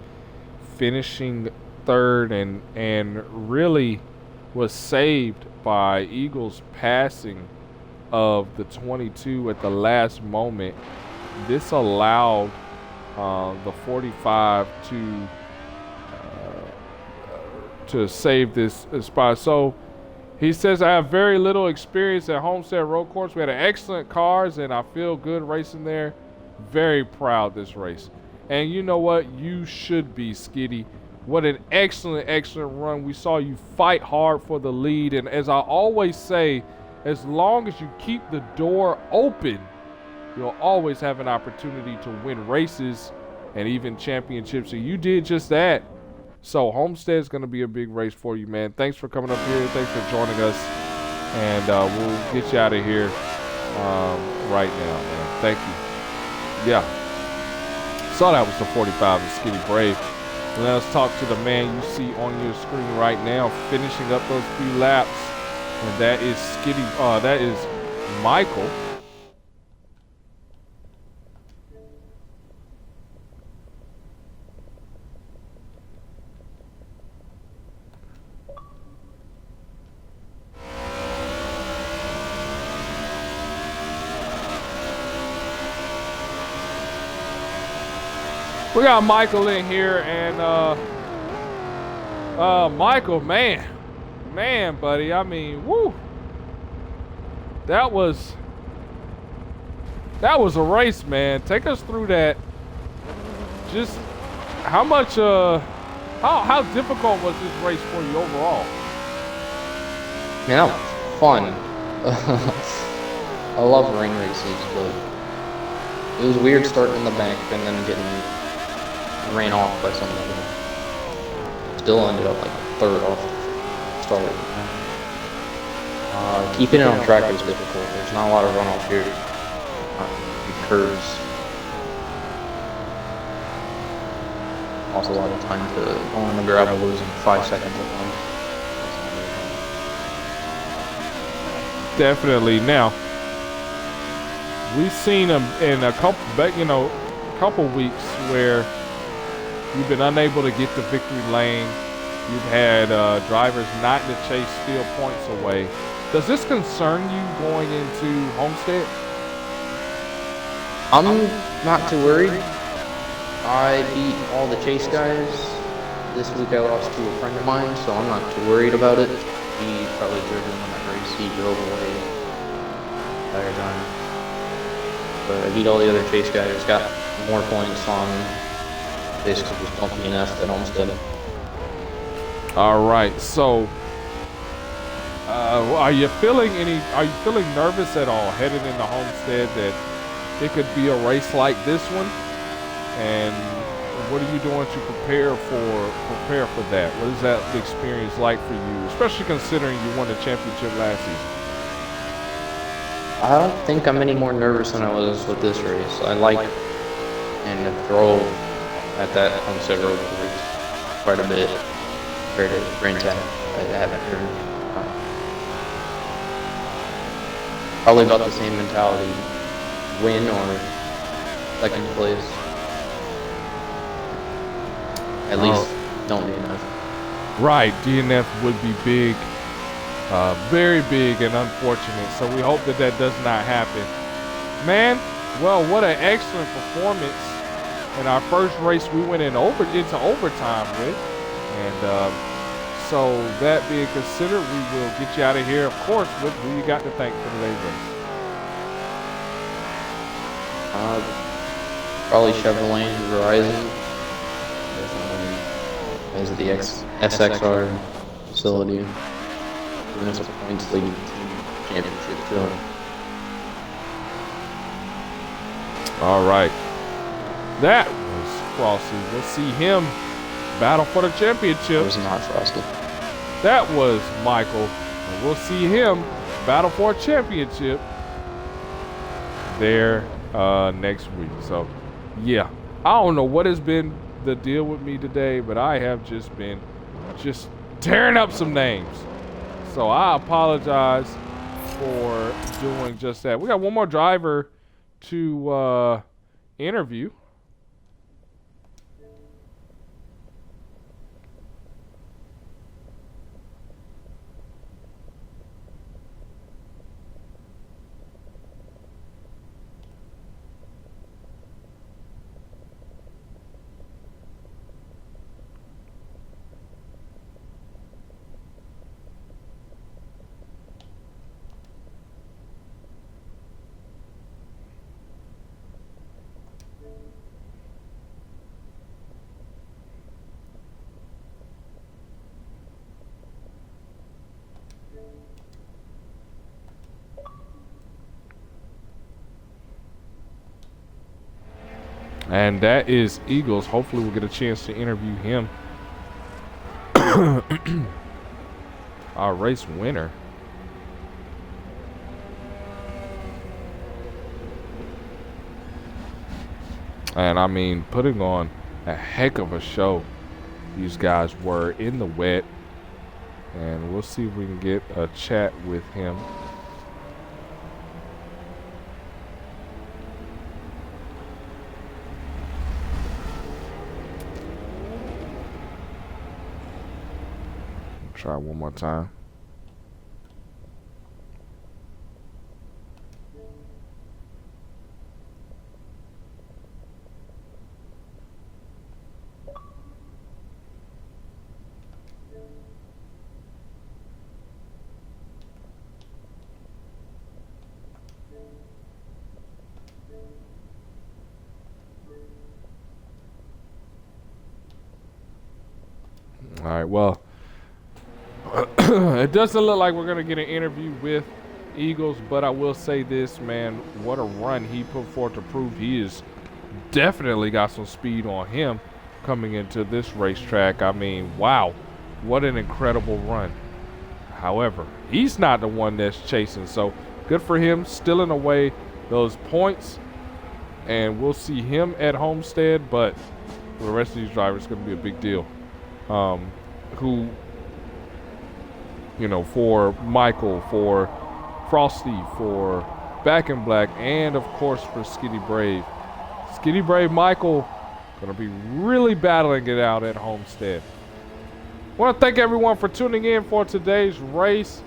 finishing 3rd and really was saved by Eagle's passing of the 22 at the last moment. This allowed the 45 to save this spot. So he says, I have very little experience at Homestead Road Course. We had excellent cars, and I feel good racing there. Very proud this race. And you know what? You should be, Skitty. What an excellent run. We saw you fight hard for the lead. And as I always say, as long as you keep the door open, you'll always have an opportunity to win races and even championships. And you did just that. So Homestead's going to be a big race for you, man. Thanks for coming up here. Thanks for joining us. And we'll get you out of here right now, man. Thank you. Yeah. Saw that was the 45 of Skitty Brave. And let's talk to the man you see on your screen right now, finishing up those few laps. And that is that is Michael. We got Michael in here, and Michael, man, buddy. I mean, woo. That was a race, man. Take us through that. Just how much, how difficult was this race for you overall? Man, that was fun. I love ring races, but it was weird starting in the back and then getting ran off by somebody. Still ended up like third off the start. Keeping it on track was difficult. There's not a lot of runoff here. Curves. Also a lot of time to go on the gravel, losing 5 seconds at once. Definitely. Now, we've seen them in a couple weeks where you've been unable to get the victory lane. You've had drivers not to chase, steal points away. Does this concern you going into Homestead? I'm not too worried. I beat all the chase guys. This week I lost to a friend of mine, so I'm not too worried about it. He probably drove in that race. He drove away entire time. But I beat all the other chase guys. Got more points on basically just bumping an F at Homestead. All right. So, are you feeling nervous at all headed into Homestead that it could be a race like this one? And what are you doing to prepare for that? What is that experience like for you, especially considering you won the championship last season? I don't think I'm any more nervous than I was with this race. I like and drove at that Homestead Road race quite a bit compared to Grand Tech. I haven't heard. Probably about the same mentality, win or second place. At least don't DNF. Right, DNF would be big, very big and unfortunate. So we hope that does not happen. Man, well, what an excellent performance. In our first race, we went into overtime with. And so that being considered, we will get you out of here, of course, with who you got to thank for today's race. Probably Chevrolet and Verizon. As the SXR facility. And that's a points leading team championship too. All right. That was Frosty. We'll see him battle for the championship. It was not Frosty. That was Michael. And we'll see him battle for a championship there next week. So, yeah. I don't know what has been the deal with me today, but I have just been tearing up some names. So I apologize for doing just that. We got one more driver to interview. And that is Eagles. Hopefully we'll get a chance to interview him. Our race winner. And I mean, putting on a heck of a show. These guys were in the wet. And we'll see if we can get a chat with him. Try one more time. right, well, it doesn't look like we're going to get an interview with Eagles, but I will say this, man, what a run he put forth to prove he is definitely got some speed on him coming into this racetrack. I mean, wow, what an incredible run. However, he's not the one that's chasing, so good for him, stealing away those points, and we'll see him at Homestead, but for the rest of these drivers, it's going to be a big deal. Who, you know, for Michael, for Frosty, for Back in Black, and of course for Skitty Brave. Skitty Brave Michael going to be really battling it out at Homestead. I want to thank everyone for tuning in for today's race.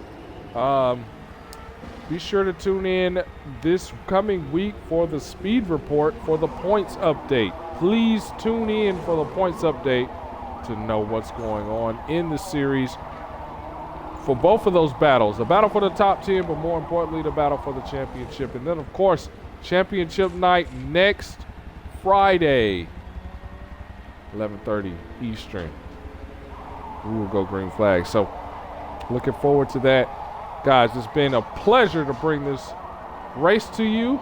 Be sure to tune in this coming week for the speed report for the points update. Please tune in for the points update to know what's going on in the series for both of those battles. The battle for the top 10, but more importantly, the battle for the championship. And then, of course, championship night next Friday, 11:30 Eastern. We will go green flag. So, looking forward to that. Guys, it's been a pleasure to bring this race to you,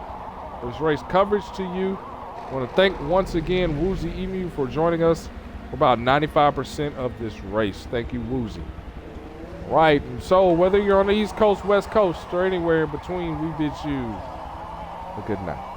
this race coverage to you. I want to thank once again Woozy Emu for joining us for about 95% of this race. Thank you, Woozy. Right, so whether you're on the East Coast, West Coast, or anywhere in between, we bid you a good night.